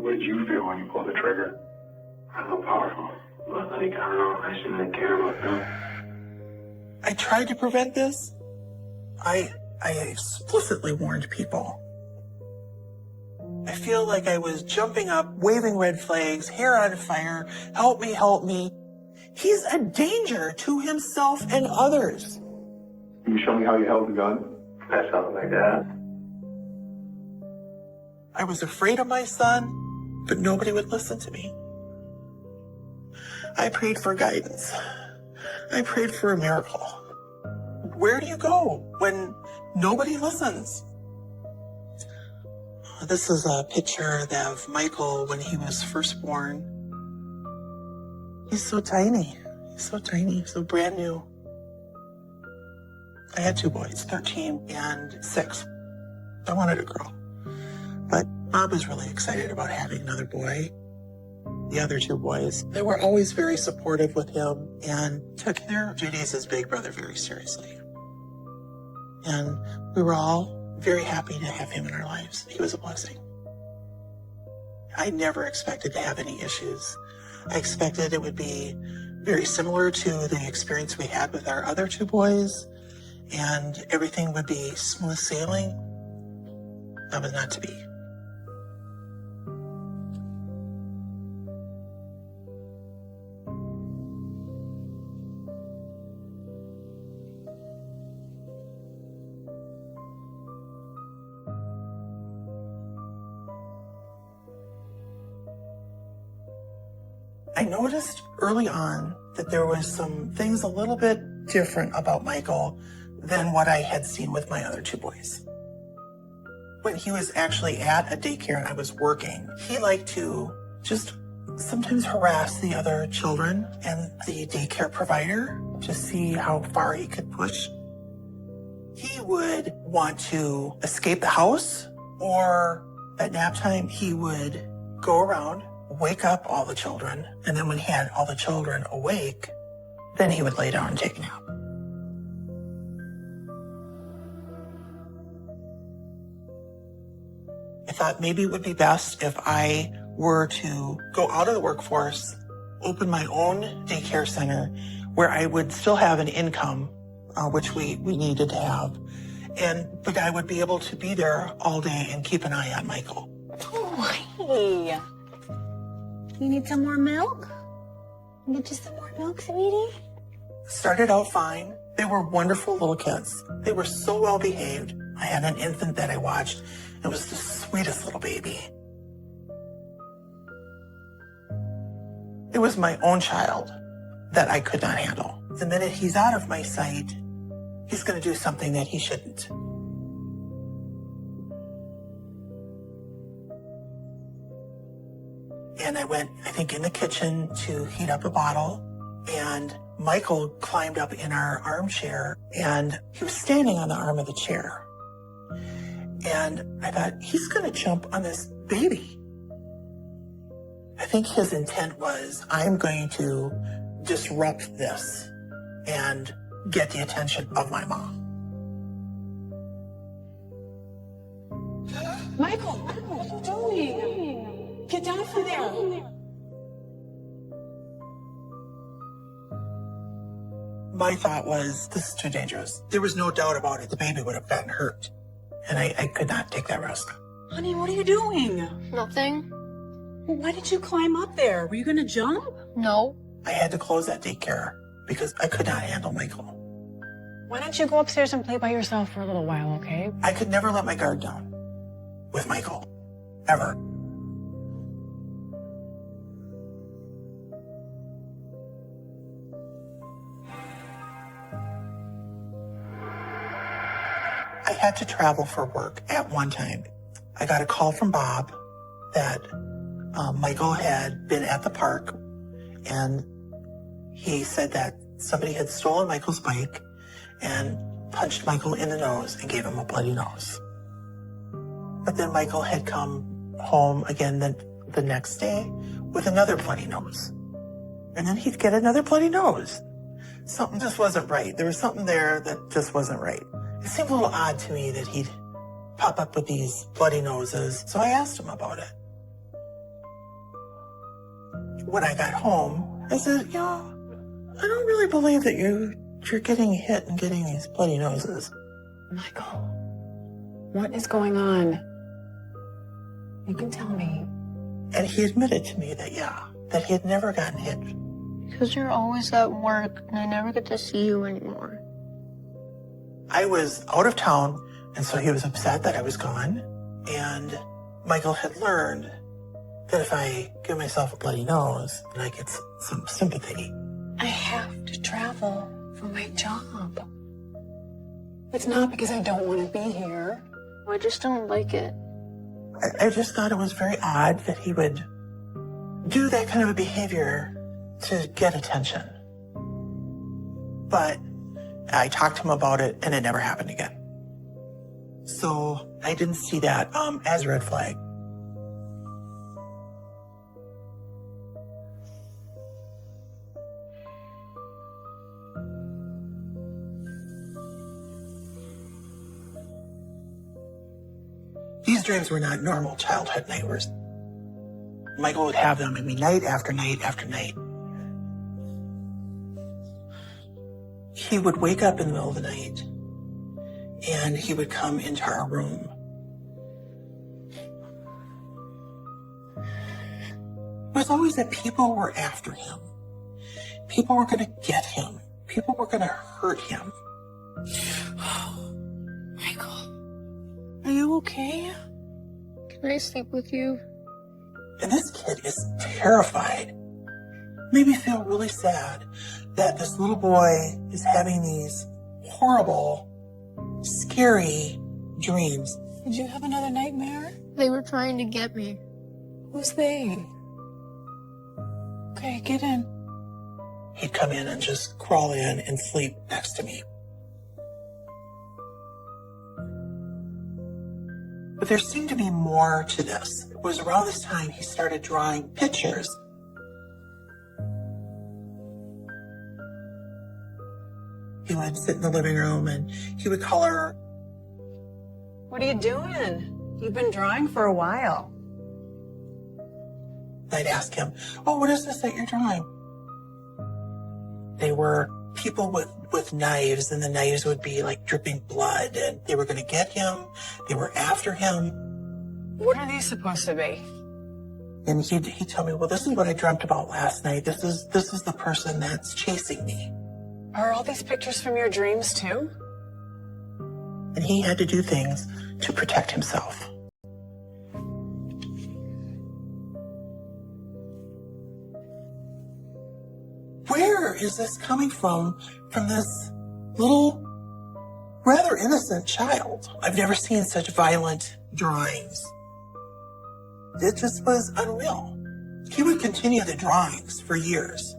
What did you feel when you pulled the trigger? I felt powerful. But I don't know, I shouldn't care about them. I tried to prevent this. I explicitly warned people. I feel like I was jumping up, waving red flags, hair on fire, help me, help me. He's a danger to himself and others. Can you show me how you held the gun? That's something like that. I was afraid of my son, but nobody would listen to me. I prayed for guidance. I prayed for a miracle. Where do you go when nobody listens? This is a picture of Michael when he was first born. He's so tiny. So brand new. I had two boys, 13 and 6. I wanted a girl. But Bob was really excited about having another boy. The other two boys, they were always very supportive with him and took their duties as big brother very seriously. And we were all very happy to have him in our lives. He was a blessing. I never expected to have any issues. I expected it would be very similar to the experience we had with our other two boys, and everything would be smooth sailing. That was not to be. I noticed early on that there was some things a little bit different about Michael than what I had seen with my other two boys. When he was actually at a daycare and I was working, he liked to just sometimes harass the other children and the daycare provider to see how far he could push. He would want to escape the house, or at nap time, he would go around, wake up all the children, and then when he had all the children awake, then he would lay down and take a nap. I thought maybe it would be best if I were to go out of the workforce, open my own daycare center where I would still have an income, which we needed to have, but I would be able to be there all day and keep an eye on Michael. Oh, hey. You need some more milk? Get you some more milk, sweetie? Started out fine. They were wonderful little kids. They were so well behaved. I had an infant that I watched. It was the sweetest little baby. It was my own child that I could not handle. The minute he's out of my sight, he's going to do something that he shouldn't. And I went, I think, in the kitchen to heat up a bottle, and Michael climbed up in our armchair, and he was standing on the arm of the chair. And I thought, he's going to jump on this baby. I think his intent was, I'm going to disrupt this and get the attention of my mom. Michael, what are you doing? Get down from there. My thought was, this is too dangerous. There was no doubt about it. The baby would have gotten hurt. And I could not take that risk. Honey, what are you doing? Nothing. Why did you climb up there? Were you going to jump? No. I had to close that daycare because I could not handle Michael. Why don't you go upstairs and play by yourself for a little while, okay? I could never let my guard down with Michael, ever. I had to travel for work at one time. I got a call from Bob that Michael had been at the park, and he said that somebody had stolen Michael's bike and punched Michael in the nose and gave him a bloody nose. But then Michael had come home again the next day with another bloody nose. And then he'd get another bloody nose. Something just wasn't right. There was something there that just wasn't right. It seemed a little odd to me that he'd pop up with these bloody noses. So I asked him about it. When I got home, I said, I don't really believe that you're getting hit and getting these bloody noses. Michael, what is going on? You can tell me. And he admitted to me that, that he had never gotten hit. Because you're always at work and I never get to see you anymore. I was out of town, and so he was upset that I was gone. And Michael had learned that if I give myself a bloody nose, then I get some sympathy. I have to travel for my job. It's not because I don't want to be here. I just don't like it. I just thought it was very odd that he would do that kind of a behavior to get attention. But I talked to him about it, and it never happened again. So I didn't see that as a red flag. These dreams were not normal childhood nightmares. Michael would have them, night after night after night. He would wake up in the middle of the night, and he would come into our room. It was always that people were after him. People were going to get him. People were going to hurt him. Michael, are you okay? Can I sleep with you? And this kid is terrified. Made me feel really sad that this little boy is having these horrible, scary dreams. Did you have another nightmare? They were trying to get me. Who's they? Okay, get in. He'd come in and just crawl in and sleep next to me. But there seemed to be more to this. It was around this time he started drawing pictures. He would sit in the living room and he would color. What are you doing? You've been drawing for a while. I'd ask him, what is this that you're drawing? They were people with knives, and the knives would be like dripping blood, and they were going to get him. They were after him. What are these supposed to be? And he'd tell me, well, this is what I dreamt about last night. This is the person that's chasing me. Are all these pictures from your dreams too? And he had to do things to protect himself. Where is this coming from this little, rather innocent child? I've never seen such violent drawings. It just was unreal. He would continue the drawings for years.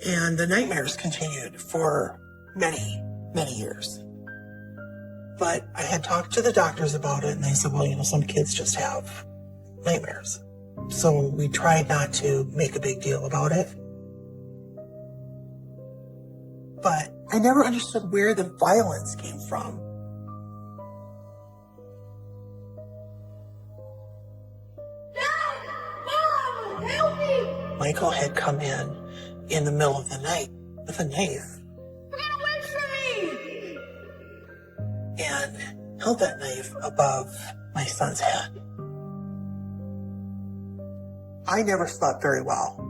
And the nightmares continued for many, many years. But I had talked to the doctors about it, and they said, well, some kids just have nightmares. So we tried not to make a big deal about it. But I never understood where the violence came from. Mom, help me! Michael had come in the middle of the night with a knife. Run away from me! And held that knife above my son's head. I never slept very well.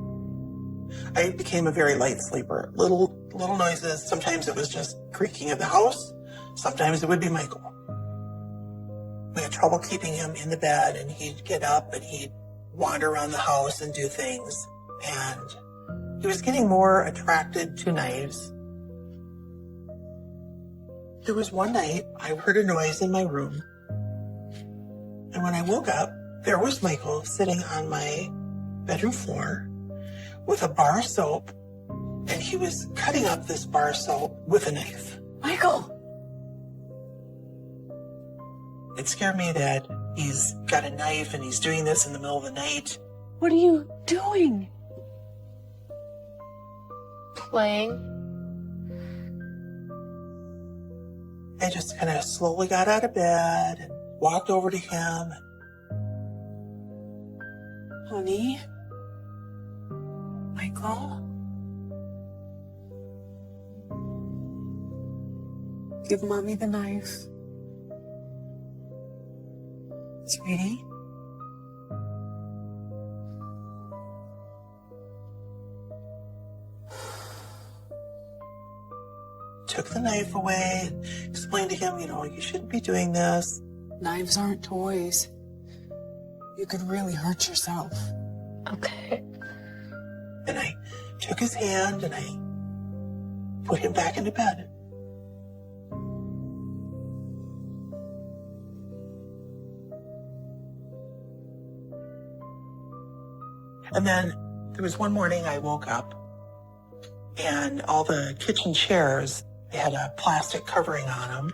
I became a very light sleeper. Little noises. Sometimes it was just creaking of the house. Sometimes it would be Michael. We had trouble keeping him in the bed, and he'd get up and he'd wander around the house and do things. And he was getting more attracted to knives. There was one night I heard a noise in my room. And when I woke up, there was Michael sitting on my bedroom floor with a bar of soap, and he was cutting up this bar of soap with a knife. Michael! It scared me that he's got a knife and he's doing this in the middle of the night. What are you doing? Playing. I just kind of slowly got out of bed and walked over to him. Honey? Michael? Give Mommy the knife. Sweetie? Took the knife away, explained to him, you shouldn't be doing this. Knives aren't toys. You could really hurt yourself. Okay. And I took his hand and I put him back into bed. And then there was one morning I woke up and all the kitchen chairs, they had a plastic covering on them.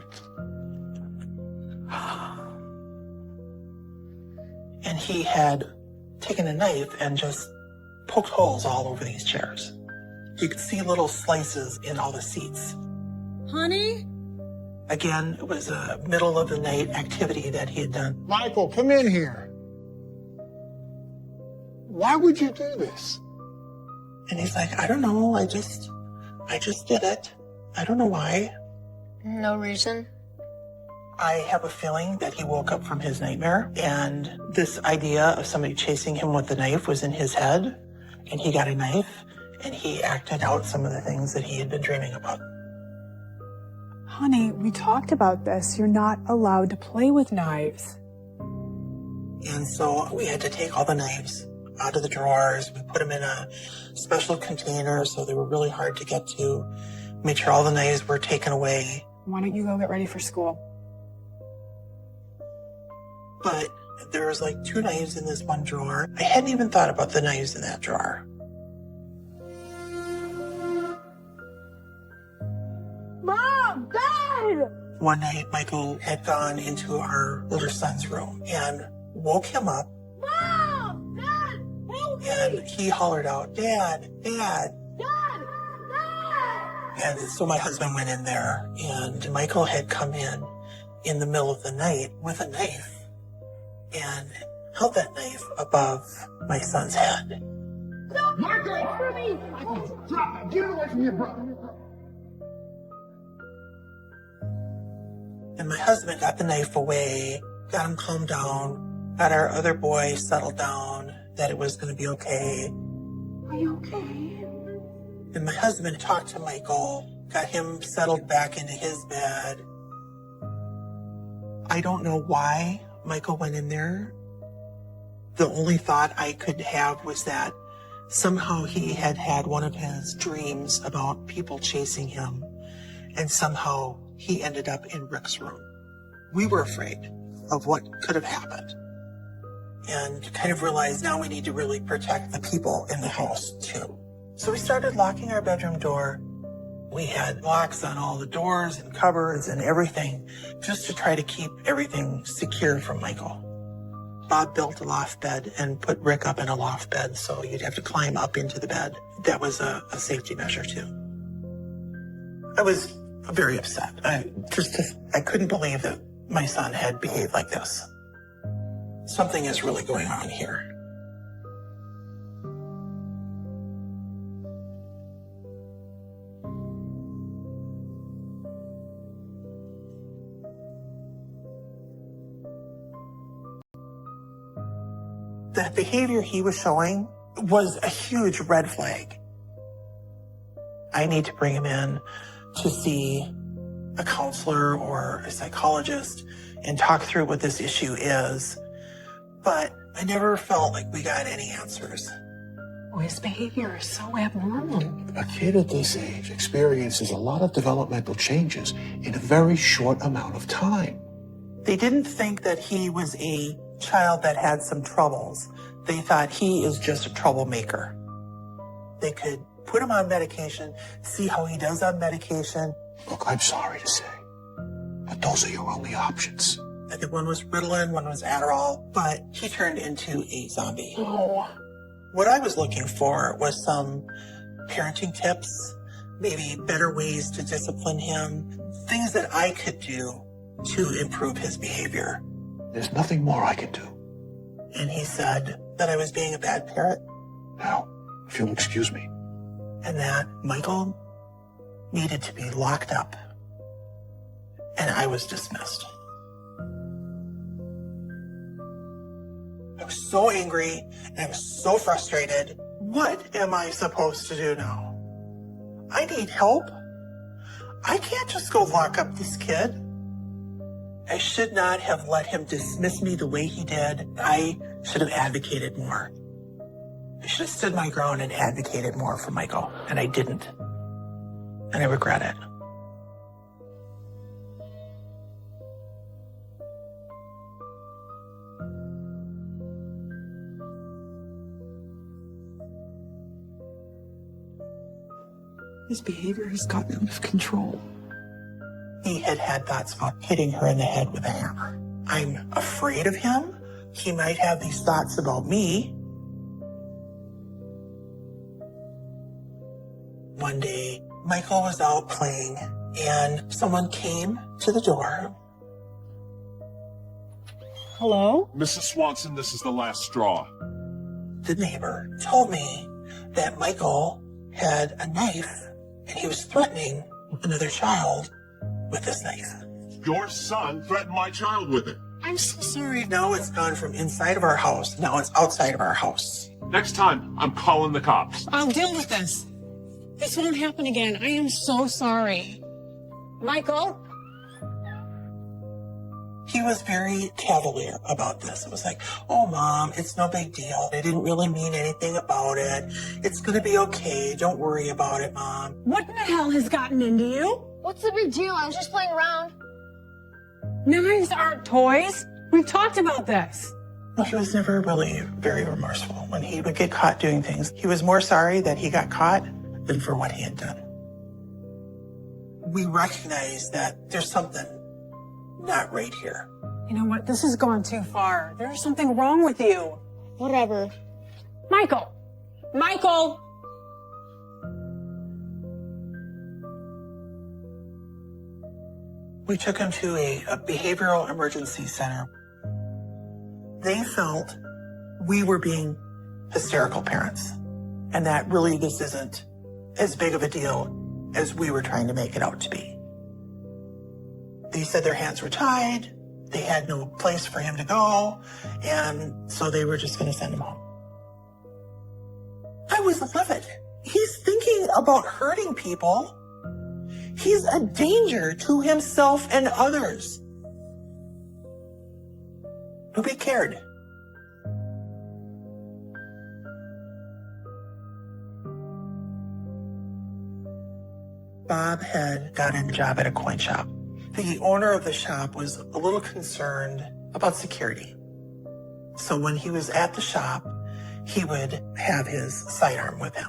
And he had taken a knife and just poked holes all over these chairs. You could see little slices in all the seats. Honey? Again, it was a middle of the night activity that he had done. Michael, come in here. Why would you do this? And he's like, I don't know, I just did it. I don't know why. No reason. I have a feeling that he woke up from his nightmare and this idea of somebody chasing him with a knife was in his head, and he got a knife and he acted out some of the things that he had been dreaming about. Honey, we talked about this. You're not allowed to play with knives. And so we had to take all the knives out of the drawers. We put them in a special container so they were really hard to get to. Made sure all the knives were taken away. Why don't you go get ready for school? But there was like 2 knives in this one drawer. I hadn't even thought about the knives in that drawer. Mom! Dad! One night, Michael had gone into our older son's room and woke him up, Mom! Dad! Help me! and he hollered out, Dad, Dad. Dad! Dad! And so my husband went in there, and Michael had come in the middle of the night with a knife and held that knife above my son's head. Don't Michael! wait for me! Michael, drop it. Get it away from your brother. And my husband got the knife away, got him calmed down, got our other boy settled down, that it was going to be okay. Are you okay? And my husband talked to Michael, got him settled back into his bed. I don't know why Michael went in there. The only thought I could have was that somehow he had had one of his dreams about people chasing him, and somehow he ended up in Rick's room. We were afraid of what could have happened, and kind of realized now we need to really protect the people in the house too. So we started locking our bedroom door. We had locks on all the doors and cupboards and everything, just to try to keep everything secure from Michael. Bob built a loft bed and put Rick up in a loft bed, so you'd have to climb up into the bed. That was a safety measure too. I was very upset. I couldn't believe that my son had behaved like this. Something is really going on here. The behavior he was showing was a huge red flag. I need to bring him in to see a counselor or a psychologist and talk through what this issue is. But I never felt like we got any answers. Oh, his behavior is so abnormal. A kid at this age experiences a lot of developmental changes in a very short amount of time. They didn't think that he was a child that had some troubles. They thought he is just a troublemaker. They could put him on medication, see how he does on medication. Look, I'm sorry to say, but those are your only options. I think one was Ritalin, one was Adderall, but he turned into a zombie. Oh. What I was looking for was some parenting tips, maybe better ways to discipline him, things that I could do to improve his behavior. There's nothing more I can do. And he said that I was being a bad parent. Now, If you'll excuse me. and that Michael needed to be locked up. And I was dismissed. I was so angry and I was so frustrated. What am I supposed to do now? I need help. I can't just go lock up this kid. I should not have let him dismiss me the way he did. I should have advocated more. I should have stood my ground and advocated more for Michael, and I didn't. And I regret it. His behavior has gotten out of control. He had had thoughts about hitting her in the head with a hammer. I'm afraid of him. He might have these thoughts about me. One day, Michael was out playing and someone came to the door. Hello? Mrs. Swanson, this is the last straw. The neighbor told me that Michael had a knife and he was threatening another child with this knife. Your son threatened my child with it. I'm so sorry. Now it's gone from inside of our house. Now it's outside of our house. Next time, I'm calling the cops. I'll deal with this. This won't happen again. I am so sorry. Michael? He was very cavalier about this. It was like, oh, Mom, it's no big deal. I didn't really mean anything about it. It's going to be okay. Don't worry about it, Mom. What the hell has gotten into you? What's the big deal? I was just playing around. Knives aren't toys. We've talked about this. Well, he was never really very remorseful when he would get caught doing things. He was more sorry that he got caught than for what he had done. We recognize that there's something not right here. You know what? This has gone too far. There's something wrong with you. Whatever. Michael! Michael! We took him to a behavioral emergency center. They felt we were being hysterical parents, and that really this isn't as big of a deal as we were trying to make it out to be. They said their hands were tied, they had no place for him to go, and so they were just going to send him home. I was livid. He's thinking about hurting people. He's a danger to himself and others. Nobody cared. Bob had gotten a job at a coin shop. The owner of the shop was a little concerned about security. So when he was at the shop, he would have his sidearm with him.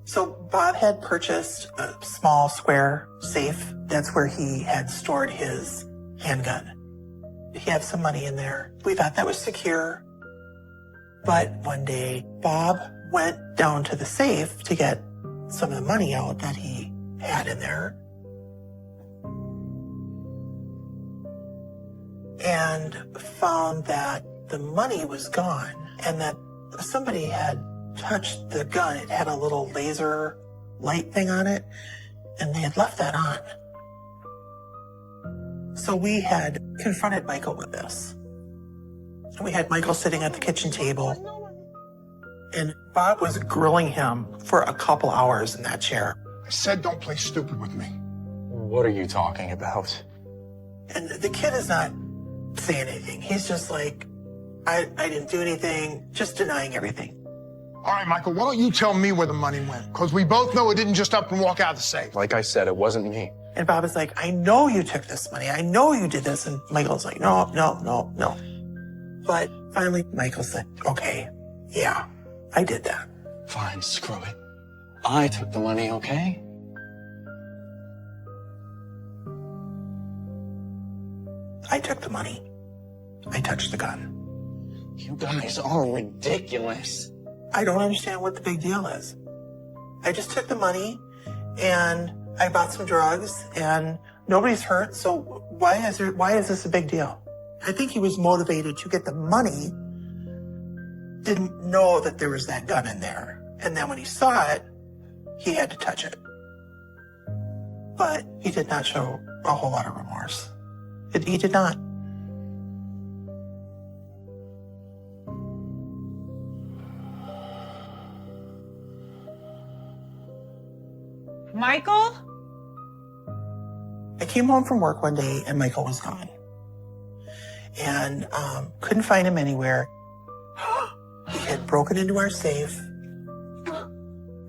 So Bob had purchased a small square safe. That's where he had stored his handgun. He had some money in there. We thought that was secure. But one day, Bob went down to the safe to get some of the money out that he had in there. And found that the money was gone and that somebody had touched the gun. It had a little laser light thing on it, and they had left that on. So we had confronted Michael with this. We had Michael sitting at the kitchen table, and Bob was grilling him for a couple hours in that chair. I said don't play stupid with me. What are you talking about? And the kid is not saying anything. He's just like, I didn't do anything, just denying everything. All right, Michael, why don't you tell me where the money went? Because we both know it didn't just up and walk out of the safe. Like I said, it wasn't me. And Bob is like, I know you took this money. I know you did this. And Michael's like, no. But finally, Michael said, okay, yeah, I did that. Fine, screw it. I took the money, okay? I took the money. I touched the gun. You guys are ridiculous. I don't understand what the big deal is. I just took the money and I bought some drugs and nobody's hurt. So why is this a big deal? I think he was motivated to get the money didn't know that there was that gun in there. And then when he saw it, he had to touch it. But he did not show a whole lot of remorse. He did not. Michael? I came home from work one day and Michael was gone. And couldn't find him anywhere. He had broken into our safe.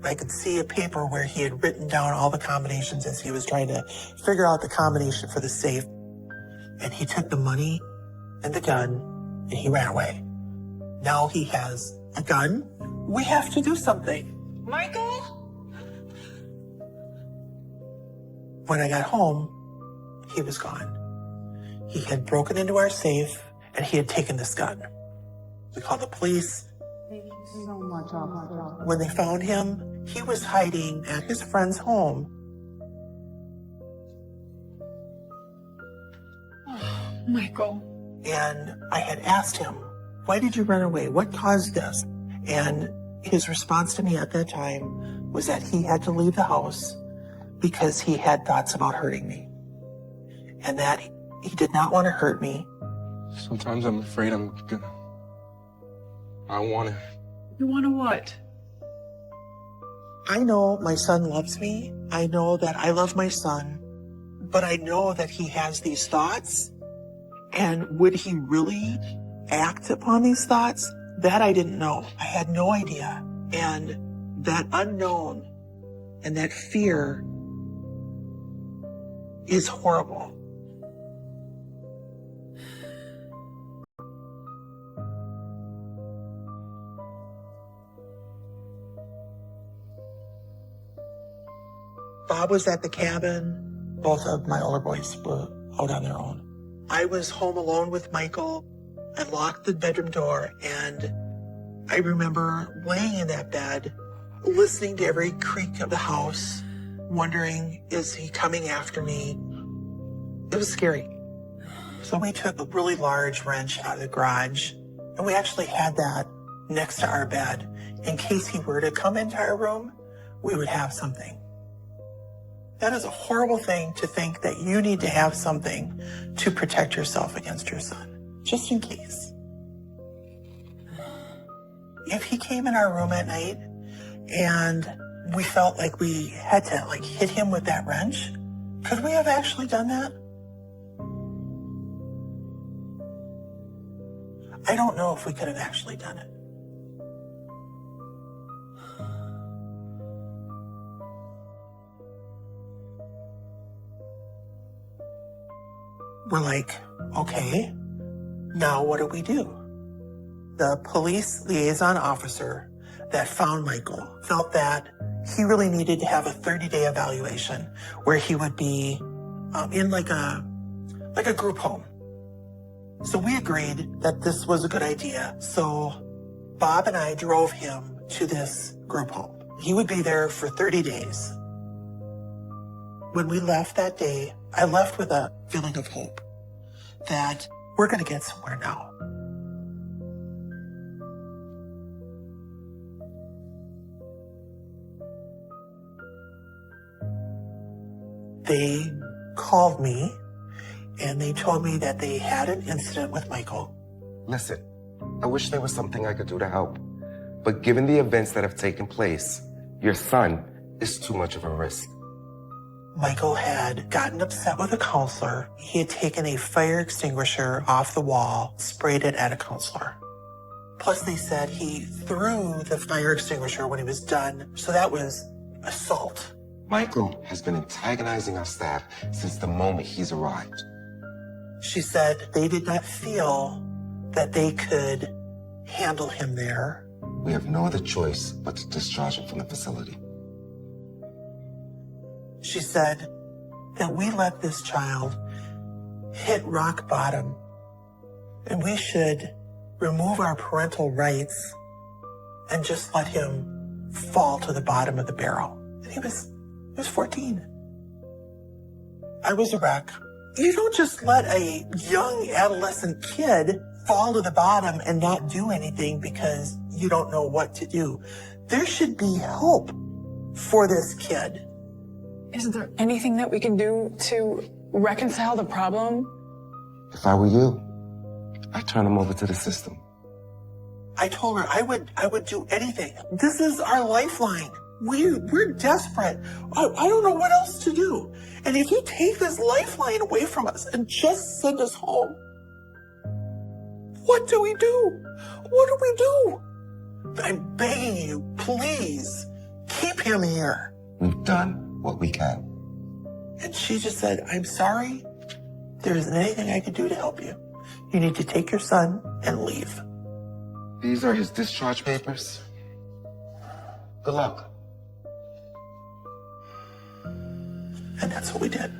I could see a paper where he had written down all the combinations as he was trying to figure out the combination for the safe. And he took the money and the gun and he ran away. Now he has a gun. We have to do something. Michael? When I got home, he was gone. He had broken into our safe and he had taken this gun. We called the police. When they found him, he was hiding at his friend's home. Michael. And I had asked him, why did you run away? What caused this? And his response to me at that time was that he had to leave the house because he had thoughts about hurting me. And that he did not want to hurt me. Sometimes I'm afraid I want to. You want to what? I know my son loves me. I know that I love my son. But I know that he has these thoughts. And would he really act upon these thoughts? That I didn't know. I had no idea. And that unknown and that fear is horrible. Bob was at the cabin. Both of my older boys were out on their own. I was home alone with Michael. I locked the bedroom door, and I remember laying in that bed, listening to every creak of the house, wondering, is he coming after me? It was scary. So we took a really large wrench out of the garage, and we actually had that next to our bed. In case he were to come into our room, we would have something. That is a horrible thing to think that you need to have something to protect yourself against your son, just in case. If he came in our room at night and we felt like we had to hit him with that wrench, could we have actually done that? I don't know if we could have actually done it. We're like, okay, now what do we do? The police liaison officer that found Michael felt that he really needed to have a 30-day evaluation where he would be in like a group home. So we agreed that this was a good idea. So Bob and I drove him to this group home. He would be there for 30 days. When we left that day, I left with a feeling of hope that we're going to get somewhere now. They called me and they told me that they had an incident with Michael. Listen, I wish there was something I could do to help. But given the events that have taken place, your son is too much of a risk. Michael had gotten upset with a counselor. He had taken a fire extinguisher off the wall, sprayed it at a counselor. Plus, they said he threw the fire extinguisher when he was done, so that was assault. Michael has been antagonizing our staff since the moment he's arrived. She said they did not feel that they could handle him there. We have no other choice but to discharge him from the facility. She said that we let this child hit rock bottom and we should remove our parental rights and just let him fall to the bottom of the barrel. And he was 14. I was a wreck. You don't just let a young adolescent kid fall to the bottom and not do anything because you don't know what to do. There should be help for this kid. Isn't there anything that we can do to reconcile the problem? If I were you, I'd turn him over to the system. I told her I would do anything. This is our lifeline. We're desperate. I don't know what else to do. And if you take this lifeline away from us and just send us home, what do we do? What do we do? I'm begging you, please, keep him here. We've done what we can. And she just said, I'm sorry. There isn't anything I can do to help you. You need to take your son and leave. These are his discharge papers. Good luck. And that's what we did.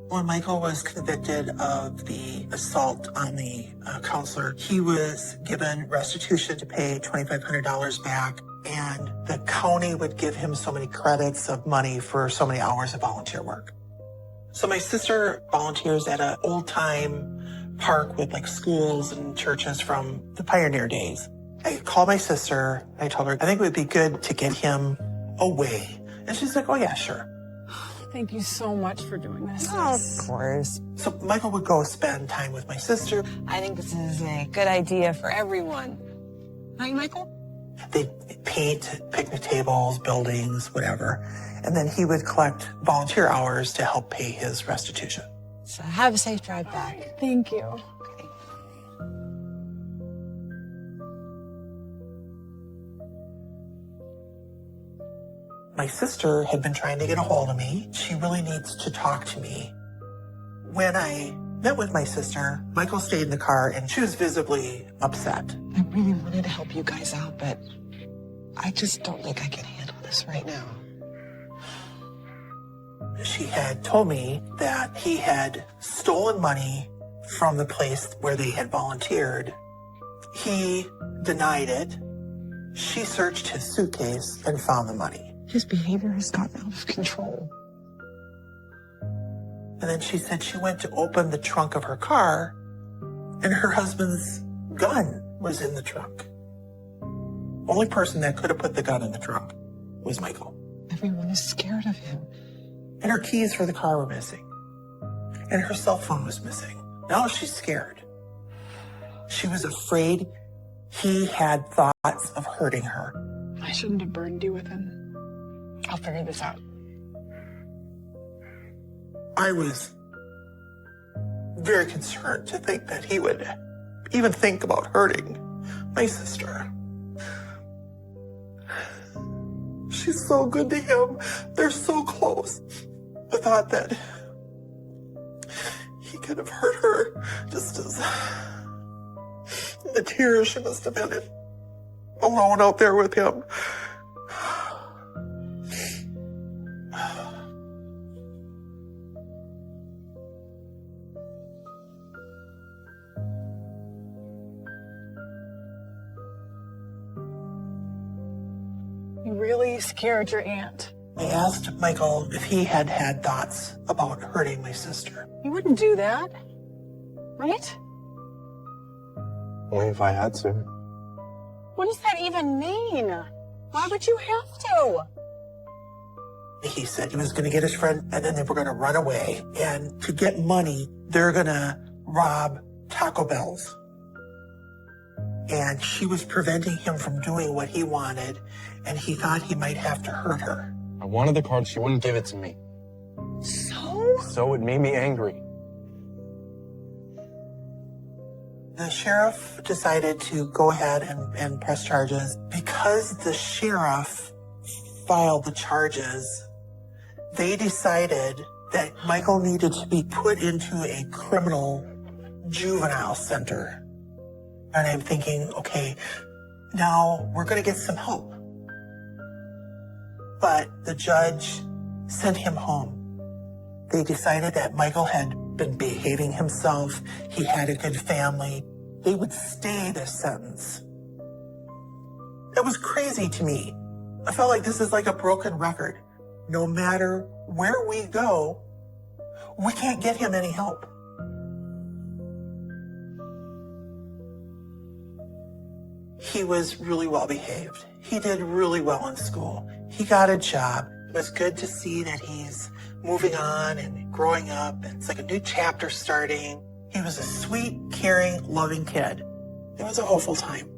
When Michael was convicted of the assault on the counselor, he was given restitution to pay $2,500 back, and the county would give him so many credits of money for so many hours of volunteer work. So my sister volunteers at an old-time park with like schools and churches from the pioneer days. I called my sister. I told her, I think it would be good to get him away. And she's like, oh yeah, sure. Thank you so much for doing this. Oh, of course. So Michael would go spend time with my sister. I think this is a good idea for everyone. Right, Michael? They'd paint picnic tables, buildings, whatever. And then he would collect volunteer hours to help pay his restitution. So have a safe drive back. Thank you. Okay. My sister had been trying to get a hold of me. She really needs to talk to me. When I met with my sister, Michael stayed in the car and she was visibly upset. I really wanted to help you guys out, but I just don't think I can handle this right now. She had told me that he had stolen money from the place where they had volunteered. He denied it. She searched his suitcase and found the money. His behavior has gotten out of control. And then she said she went to open the trunk of her car and her husband's gun was in the trunk. Only person that could have put the gun in the trunk was Michael. Everyone is scared of him. And her keys for the car were missing. And her cell phone was missing. Now she's scared. She was afraid he had thoughts of hurting her. I shouldn't have burdened you with him. I'll figure this out. I was very concerned to think that he would even think about hurting my sister. She's so good to him. They're so close. The thought that he could have hurt her just as the tears she must have been alone out there with him. You really scared your aunt. I asked Michael if he had had thoughts about hurting my sister. You wouldn't do that, right? Only if I had to. What does that even mean? Why would you have to? He said he was going to get his friend and then they were going to run away. And to get money, they're going to rob Taco Bell's. And she was preventing him from doing what he wanted, and he thought he might have to hurt her. I wanted the card. She wouldn't give it to me. So it made me angry. The sheriff decided to go ahead and press charges. Because the sheriff filed the charges, they decided that Michael needed to be put into a criminal juvenile center. And I'm thinking, okay, now we're going to get some help. But the judge sent him home. They decided that Michael had been behaving himself. He had a good family. They would stay this sentence. That was crazy to me. I felt like this is like a broken record. No matter where we go, we can't get him any help. He was really well behaved. He did really well in school. He got a job. It was good to see that he's moving on and growing up. It's like a new chapter starting. He was a sweet, caring, loving kid. It was a hopeful time.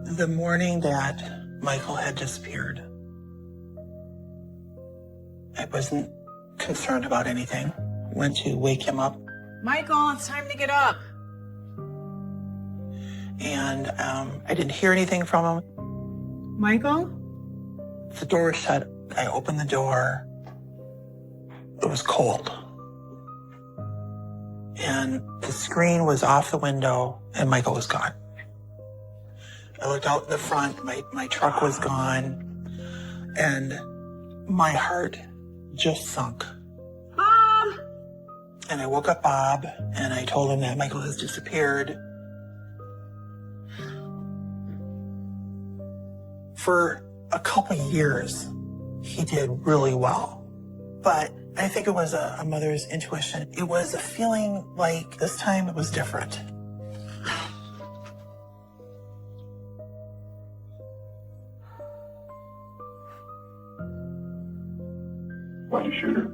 The morning that Michael had disappeared, I wasn't concerned about anything. Went to wake him up. Michael, it's time to get up. And I didn't hear anything from him. Michael? The door was shut. I opened the door. It was cold. And the screen was off the window, and Michael was gone. I looked out in the front, my truck was gone, and my heart just sunk. Mom! And I woke up Bob, and I told him that Michael has disappeared. For a couple years, he did really well. But I think it was a mother's intuition. It was a feeling like this time it was different. Why'd you shoot her?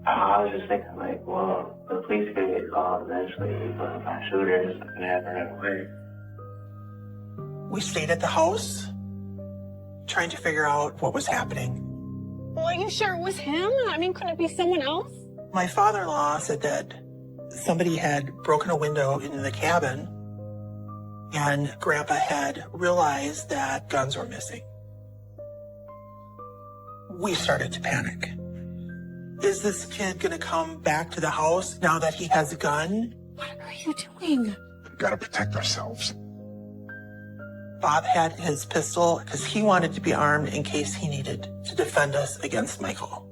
I was just thinking, like, well, the police could get called eventually, but if I shoot her, it's not gonna happen right away. We stayed at the house, trying to figure out what was happening. Well, are you sure it was him? I mean, couldn't it be someone else? My father-in-law said that somebody had broken a window in the cabin, and Grandpa had realized that guns were missing. We started to panic. Is this kid gonna come back to the house now that he has a gun? What are you doing? We gotta protect ourselves. Bob had his pistol because he wanted to be armed in case he needed to defend us against Michael.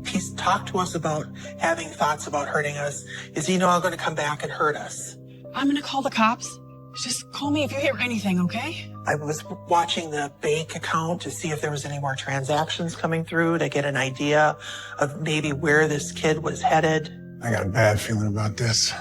He's talked to us about having thoughts about hurting us. Is he now going to come back and hurt us? I'm gonna call the cops. Just call me if you hear anything, okay? I was watching the bank account to see if there was any more transactions coming through to get an idea of maybe where this kid was headed. I got a bad feeling about this.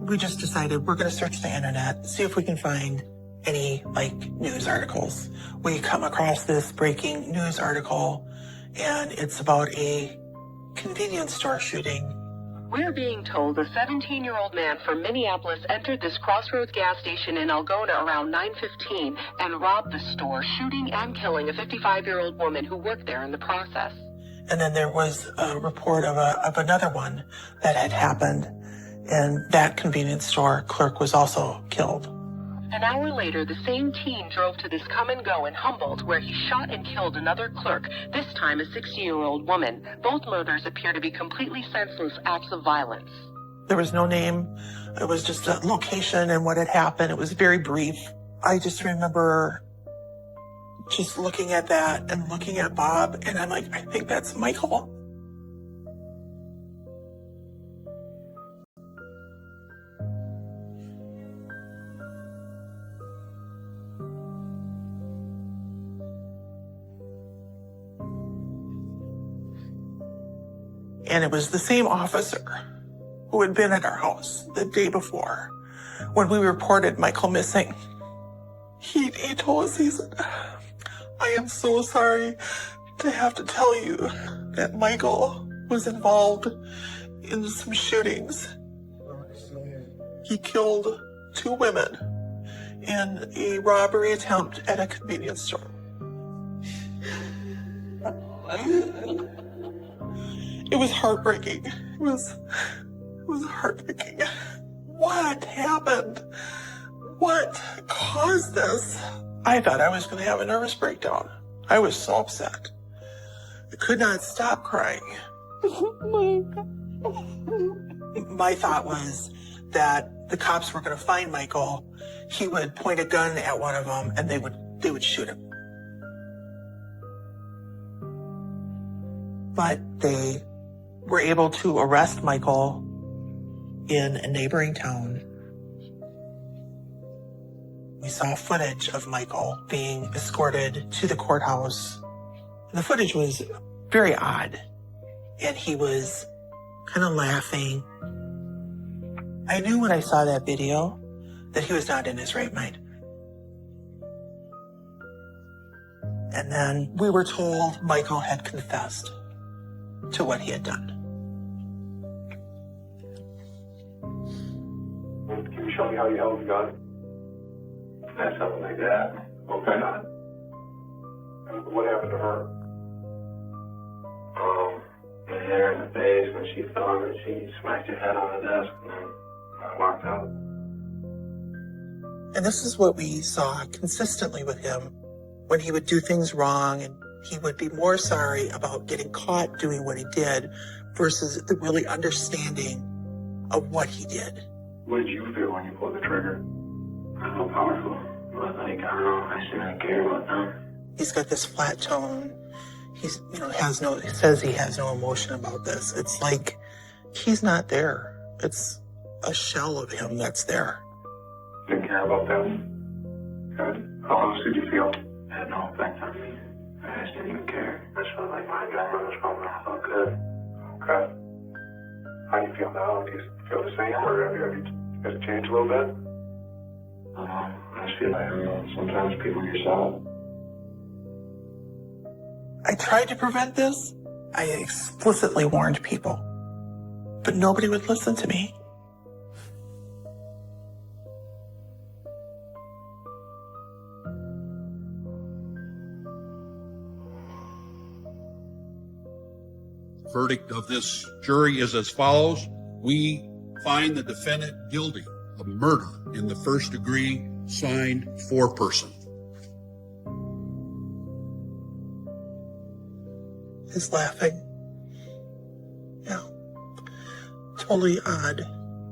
We just decided we're going to search the internet, see if we can find any, news articles. We come across this breaking news article, and it's about a convenience store shooting. We're being told a 17-year-old man from Minneapolis entered this Crossroads gas station in Algona around 9:15 and robbed the store, shooting and killing a 55-year-old woman who worked there in the process. And then there was a report of another one that had happened, and that convenience store clerk was also killed. An hour later, the same teen drove to this come and go in Humboldt, where he shot and killed another clerk, this time a 60-year-old woman. Both murders appear to be completely senseless acts of violence. There was no name. It was just a location and what had happened. It was very brief. I just remember just looking at that and looking at Bob, and I'm like, I think that's Michael. And it was the same officer who had been at our house the day before when we reported Michael missing. He told us, he said, I am so sorry to have to tell you that Michael was involved in some shootings. He killed 2 women in a robbery attempt at a convenience store. It was heartbreaking. It was heartbreaking. What happened? What caused this? I thought I was going to have a nervous breakdown. I was so upset. I could not stop crying. My thought was that the cops were going to find Michael, he would point a gun at one of them and they would shoot him. But they were able to arrest Michael in a neighboring town. We saw footage of Michael being escorted to the courthouse. The footage was very odd, and he was kind of laughing. I knew when I saw that video that he was not in his right mind. And then we were told Michael had confessed to what he had done. Can you show me how you held the gun? That's something like that. Okay. What happened to her? I hit her in the face when she fell and she smacked her head on the desk and then I walked out. And this is what we saw consistently with him when he would do things wrong, and he would be more sorry about getting caught doing what he did versus the really understanding of what he did. What did you feel when you pulled the trigger? I felt powerful. But I don't know, I just didn't care about them. He's got this flat tone. He's, he says he has no emotion about this. It's like he's not there. It's a shell of him that's there. Didn't care about them? Good. How else did you feel? It had no effect on me. I just didn't even care. I just felt like my adrenaline was pumping. I felt good. Okay. How do you feel now? Do you feel the same, or has it changed a little bit? I just feel like, sometimes people get shot. I tried to prevent this. I explicitly warned people, but nobody would listen to me. The verdict of this jury is as follows. We find the defendant guilty of murder in the first degree, signed foreperson. He's laughing. Yeah. Totally odd.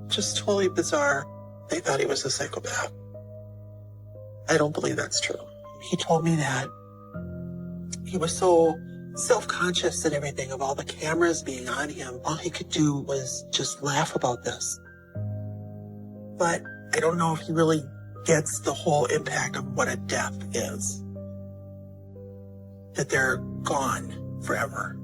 Just totally bizarre. They thought he was a psychopath. I don't believe that's true. He told me that he was so self-conscious and everything of all the cameras being on him. All he could do was just laugh about this. But I don't know if he really gets the whole impact of what a death is. That they're gone forever.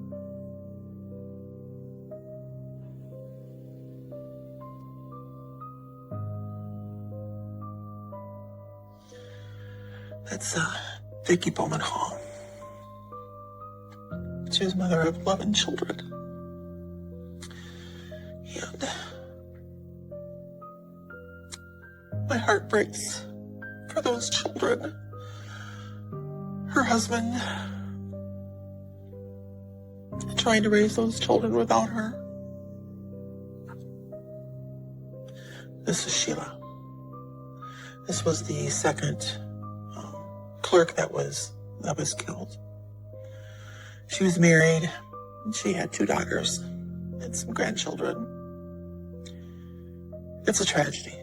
That's Vicki Bowman Hall. She was mother of 11 children. And my heart breaks for those children. Her husband trying to raise those children without her. This is Sheila. This was the second clerk that was killed. She was married. She had 2 daughters and some grandchildren. It's a tragedy.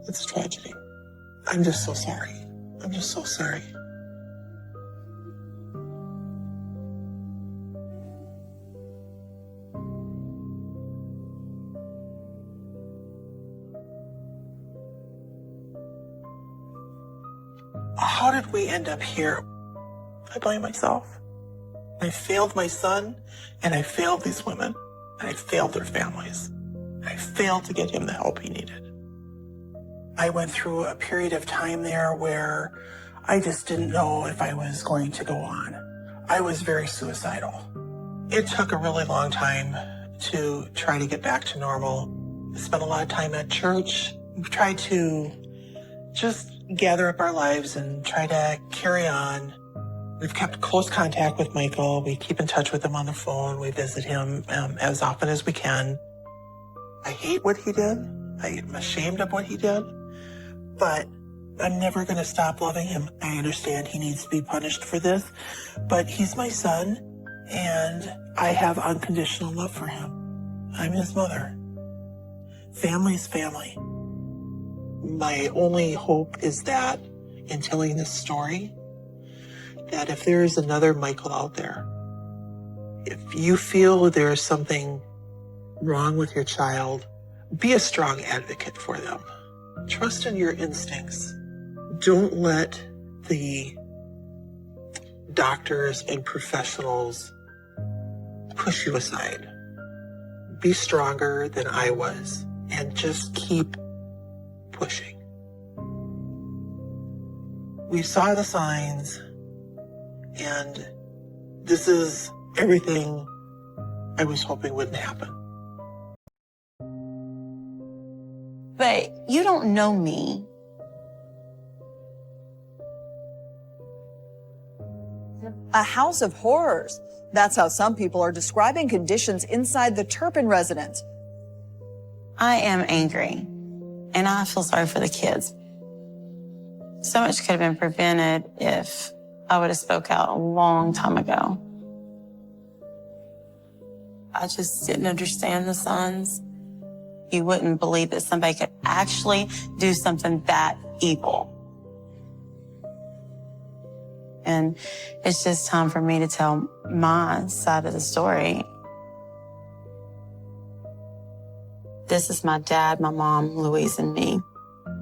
It's a tragedy. I'm just so sorry. I'm just so sorry. How did we end up here? I blame myself. I failed my son, and I failed these women, and I failed their families. I failed to get him the help he needed. I went through a period of time there where I just didn't know if I was going to go on. I was very suicidal. It took a really long time to try to get back to normal. I spent a lot of time at church. We tried to just gather up our lives and try to carry on. We've kept close contact with Michael. We keep in touch with him on the phone. We visit him as often as we can. I hate what he did. I am ashamed of what he did. But I'm never going to stop loving him. I understand he needs to be punished for this. But he's my son, and I have unconditional love for him. I'm his mother. Family's family. My only hope is that in telling this story, that if there is another Michael out there, if you feel there's something wrong with your child, be a strong advocate for them. Trust in your instincts. Don't let the doctors and professionals push you aside. Be stronger than I was and just keep pushing. We saw the signs, and this is everything I was hoping wouldn't happen. But you don't know me. A house of horrors. That's how some people are describing conditions inside the Turpin residence. I am angry, and I feel sorry for the kids. So much could have been prevented if I would have spoke out a long time ago. I just didn't understand the signs. You wouldn't believe that somebody could actually do something that evil. And it's just time for me to tell my side of the story. This is my dad, my mom, Louise, and me.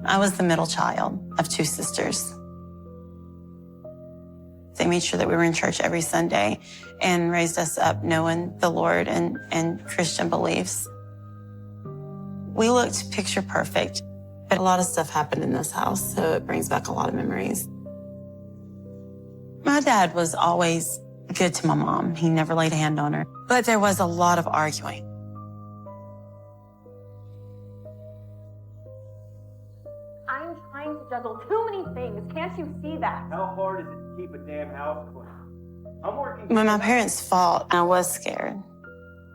I was the middle child of 2 sisters. They made sure that we were in church every Sunday and raised us up knowing the Lord and Christian beliefs. We looked picture perfect, but a lot of stuff happened in this house, so it brings back a lot of memories. My dad was always good to my mom. He never laid a hand on her, but there was a lot of arguing. I'm trying to juggle too many things. Can't you see that? How hard is it to keep a damn house clean? I'm working. When my parents fought, I was scared.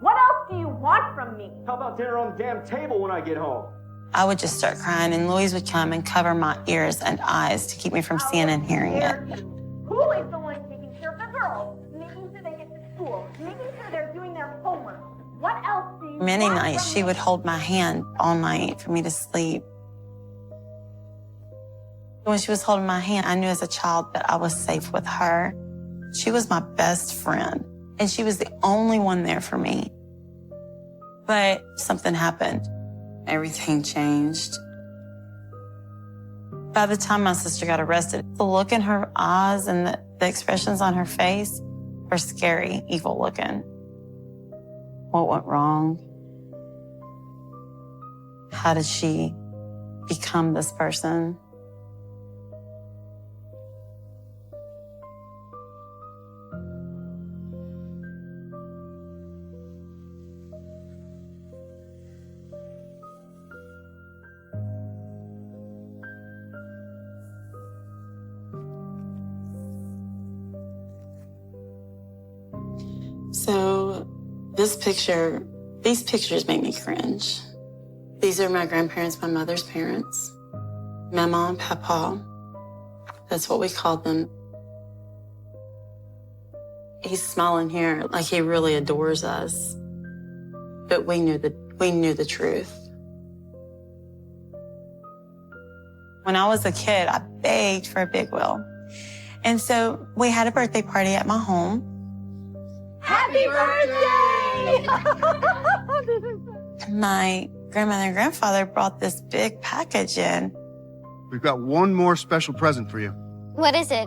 What else do you want from me? How about dinner on the damn table when I get home? I would just start crying, and Louise would come and cover my ears and eyes to keep me from seeing and hearing it. Who is the one taking care of the girls, making sure they get to school, making sure they're doing their homework? What else do you Many want nights, from she me? would hold my hand all night for me to sleep. When she was holding my hand, I knew as a child that I was safe with her. She was my best friend, and she was the only one there for me. But something happened. Everything changed. By the time my sister got arrested, the look in her eyes and the expressions on her face were scary, evil looking. What went wrong? How did she become this person? So these pictures make me cringe. These are my grandparents, my mother's parents, Mama and Papa. That's what we called them. He's smiling here like he really adores us. But we knew the truth. When I was a kid, I begged for a big wheel. And so we had a birthday party at my home. Happy birthday! My grandmother and grandfather brought this big package in. We've got one more special present for you. What is it?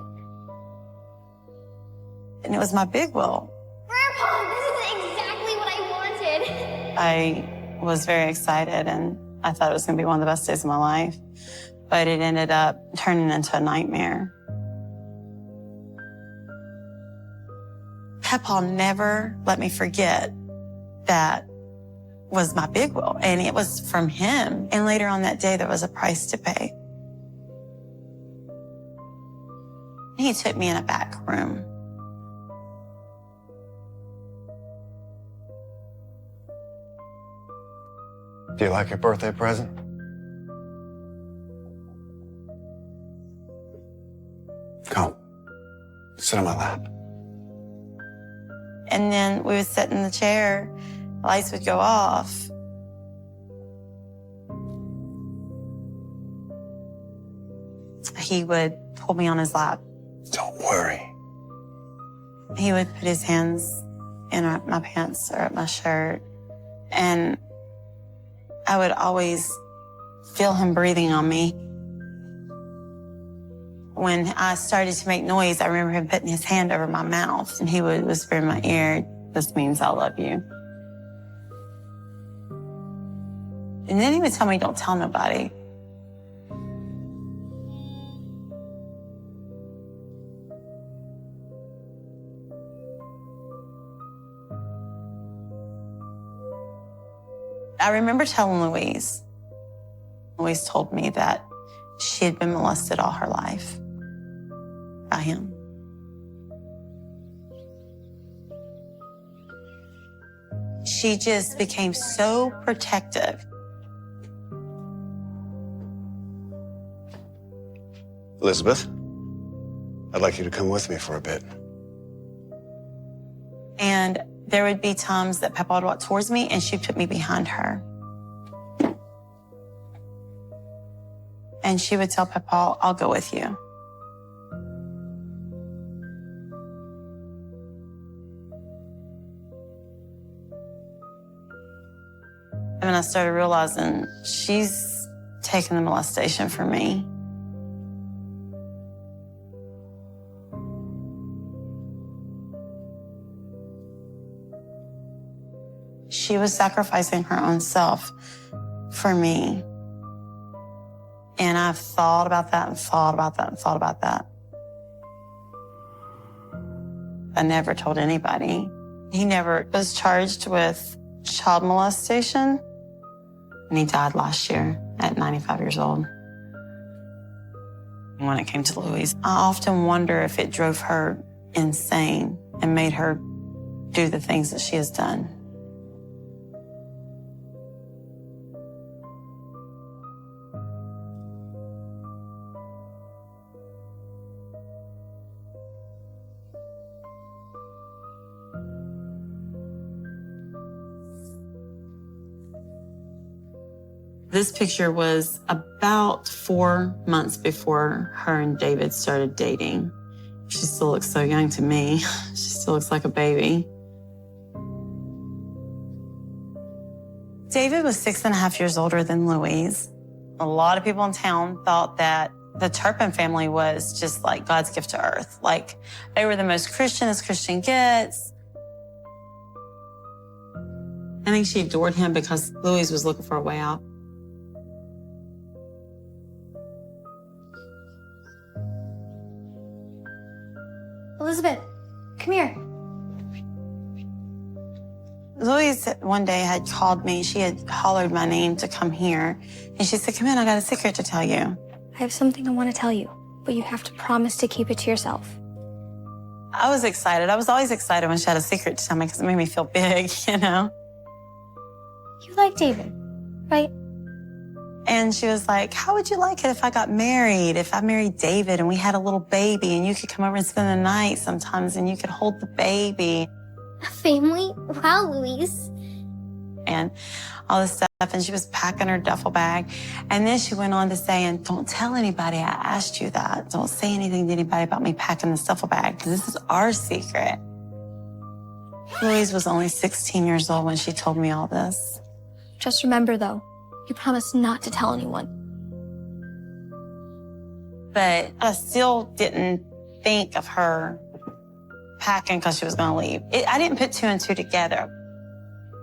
And it was my big wheel. Grandpa, this is exactly what I wanted. I was very excited, and I thought it was going to be one of the best days of my life. But it ended up turning into a nightmare. Papa never let me forget that was my big wheel, and it was from him. And later on that day, there was a price to pay. He took me in a back room. Do you like your birthday present? Come. Sit on my lap. And then we would sit in the chair, lights would go off. he would pull me on his lap. Don't worry. He would put his hands in my pants or up my shirt, and I would always feel him breathing on me. When I started to make noise, I remember him putting his hand over my mouth, and he would whisper in my ear, "This means I love you." And then he would tell me, "Don't tell nobody." I remember telling Louise. Louise told me that she had been molested all her life by him. She just became so protective. Elizabeth, I'd like you to come with me for a bit. And there would be times that Papa would walk towards me and she'd put me behind her. And she would tell Papa, "I'll go with you." And then I started realizing she's taking the molestation from me. She was sacrificing her own self for me. And I've thought about that and thought about that and thought about that. I never told anybody. He never was charged with child molestation, and he died last year at 95 years old. When it came to Louise, I often wonder if it drove her insane and made her do the things that she has done. This picture was about 4 months before her and David started dating. She still looks so young to me. She still looks like a baby. David was 6.5 years older than Louise. A lot of people in town thought that the Turpin family was just like God's gift to earth. Like, they were the most Christian as Christian gets. I think she adored him because Louise was looking for a way out. Elizabeth, come here. Louise one day had called me. She had hollered my name to come here. And she said, "Come in, I got a secret to tell you." I have something I want to tell you, but you have to promise to keep it to yourself. I was excited. I was always excited when she had a secret to tell me because it made me feel big, you know? You like David, right? And she was like, "How would you like it if I got married? If I married David and we had a little baby and you could come over and spend the night sometimes and you could hold the baby?" A family? Wow, Louise. And all this stuff. And she was packing her duffel bag. And then she went on to say, "And don't tell anybody I asked you that. Don't say anything to anybody about me packing this duffel bag, because this is our secret." Louise was only 16 years old when she told me all this. Just remember, though, you promised not to tell anyone. But I still didn't think of her packing because she was going to leave. I didn't put two and two together.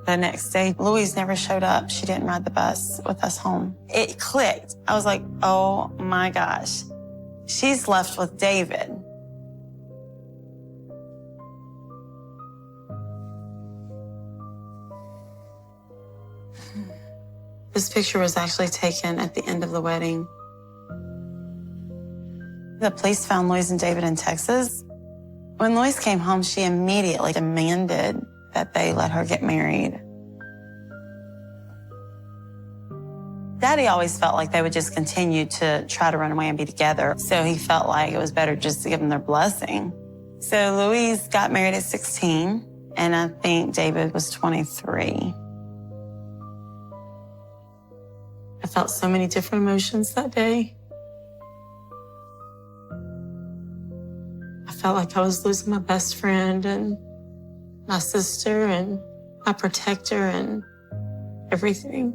The next day, Louise never showed up. She didn't ride the bus with us home. It clicked. I was like, oh my gosh, she's left with David. This picture was actually taken at the end of the wedding. The police found Louise and David in Texas. When Louise came home, she immediately demanded that they let her get married. Daddy always felt like they would just continue to try to run away and be together. So he felt like it was better just to give them their blessing. So Louise got married at 16, and I think David was 23. I felt so many different emotions that day. felt like I was losing my best friend and my sister and my protector and everything.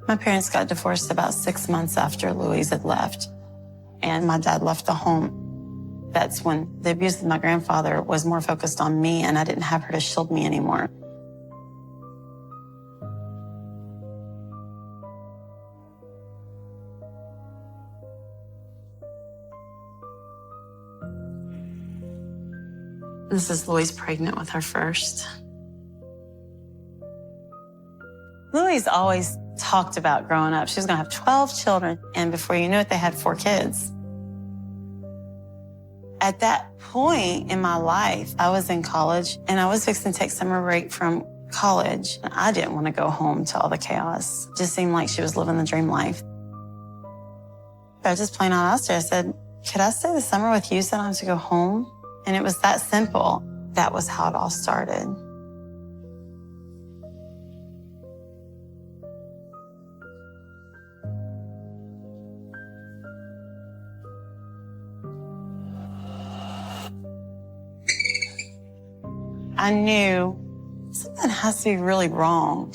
My parents got divorced about 6 months after Louise had left, and my dad left the home. That's when the abuse of my grandfather was more focused on me, and I didn't have her to shield me anymore. This is Louise pregnant with her first. Louise always talked about growing up. She was gonna have 12 children, and before you knew it, they had 4 kids. At that point in my life, I was in college, and I was fixing to take summer break from college. And I didn't want to go home to all the chaos. It just seemed like she was living the dream life. I just plain out asked her, I said, could I stay the summer with you so I don't have to go home? And it was that simple. That was how it all started. I knew something has to be really wrong.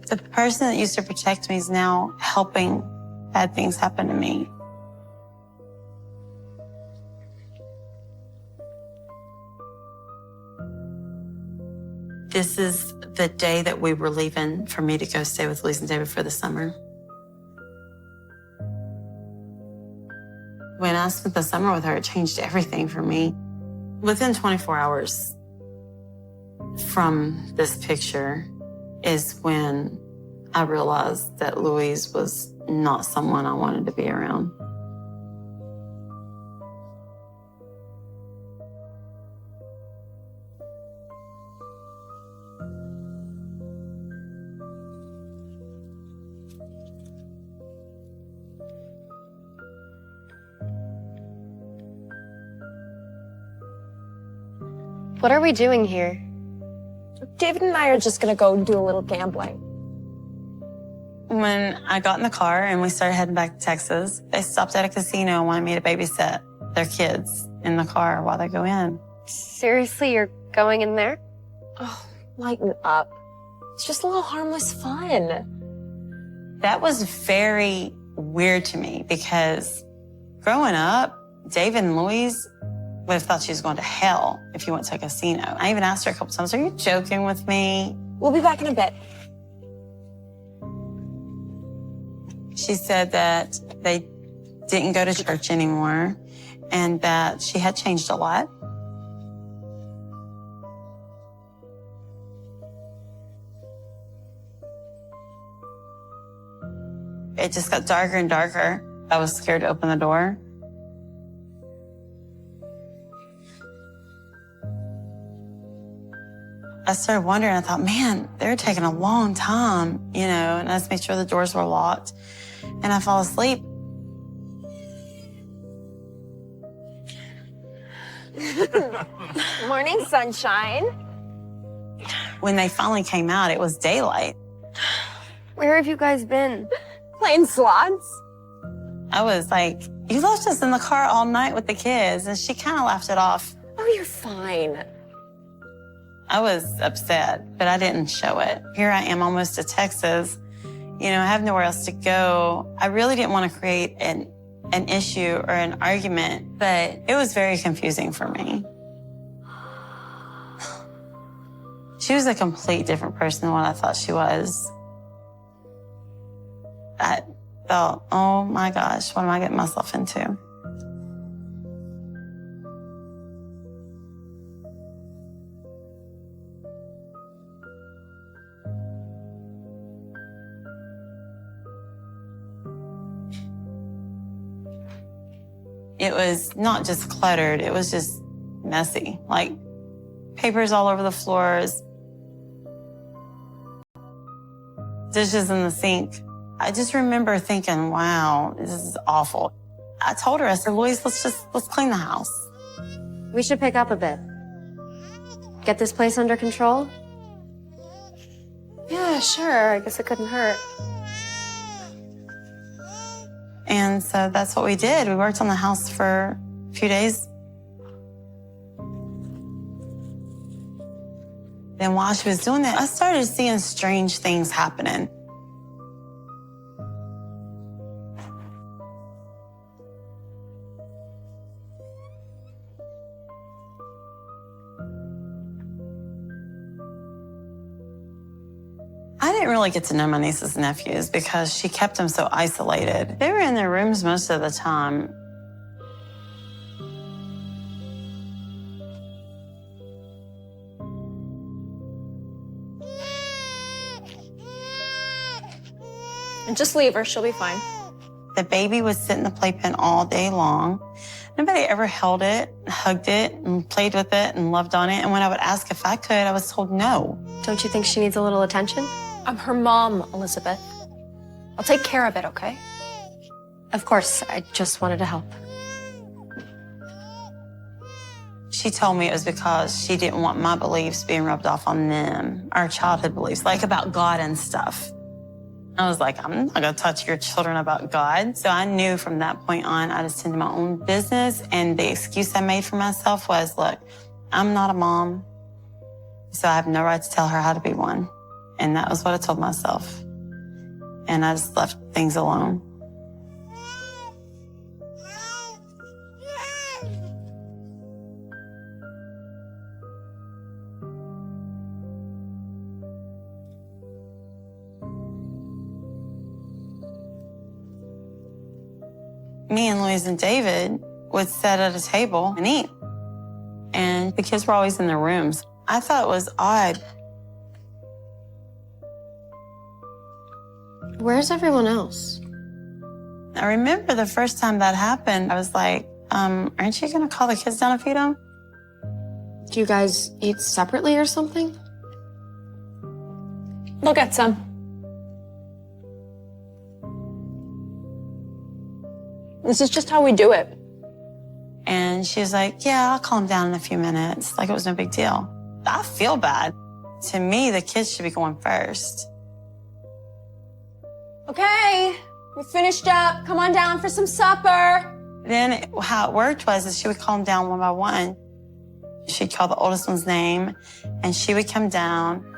The person that used to protect me is now helping bad things happen to me. This is the day that we were leaving for me to go stay with Louise and David for the summer. When I spent the summer with her, it changed everything for me. Within 24 hours from this picture is when I realized that Louise was not someone I wanted to be around. What are we doing here? David and I are just gonna go do a little gambling. When I got in the car and we started heading back to Texas, they stopped at a casino and wanted me to babysit their kids in the car while they go in. Seriously, you're going in there? Oh, lighten up. It's just a little harmless fun. That was very weird to me because growing up, David and Louise would have thought she was going to hell if you went to a casino. I even asked her a couple times, are you joking with me? We'll be back in a bit. She said that they didn't go to church anymore and that she had changed a lot. It just got darker and darker. I was scared to open the door. I started wondering, I thought, man, they're taking a long time, you know, and I just made sure the doors were locked. And I fall asleep. Morning, sunshine. When they finally came out, it was daylight. Where have you guys been? Playing slots. I was like, you left us in the car all night with the kids. And she kind of laughed it off. Oh, you're fine. I was upset, but I didn't show it. Here I am almost to Texas. You know, I have nowhere else to go. I really didn't want to create an issue or an argument, but it was very confusing for me. She was a complete different person than what I thought she was. I thought, oh my gosh, what am I getting myself into? It was not just cluttered, it was just messy. Like papers all over the floors, dishes in the sink. I just remember thinking, wow, this is awful. I told her, I said, Louise, let's clean the house. We should pick up a bit. Get this place under control? Yeah, sure. I guess it couldn't hurt. And so that's what we did. We worked on the house for a few days. Then while she was doing that, I started seeing strange things happening. I didn't really get to know my nieces and nephews because she kept them so isolated. They were in their rooms most of the time. And just leave her, she'll be fine. The baby would sit in the playpen all day long. Nobody ever held it, hugged it, and played with it, and loved on it. And when I would ask if I could, I was told no. Don't you think she needs a little attention? I'm her mom, Elizabeth. I'll take care of it, okay? Of course, I just wanted to help. She told me it was because she didn't want my beliefs being rubbed off on them, our childhood beliefs, like about God and stuff. I was like, I'm not gonna touch your children about God. So I knew from that point on, I just tended my own business. And the excuse I made for myself was, look, I'm not a mom, so I have no right to tell her how to be one. And that was what I told myself. And I just left things alone. Me and Louise and David would sit at a table and eat. And the kids were always in their rooms. I thought it was odd. Where's everyone else? I remember the first time that happened, I was like, aren't you gonna call the kids down and feed them? Do you guys eat separately or something? They'll get some. This is just how we do it. And she was like, yeah, I'll calm down in a few minutes. Like it was no big deal. I feel bad. To me, the kids should be going first. Okay, we finished up. Come on down for some supper. Then how it worked was that she would call them down one by one. She'd call the oldest one's name, and she would come down.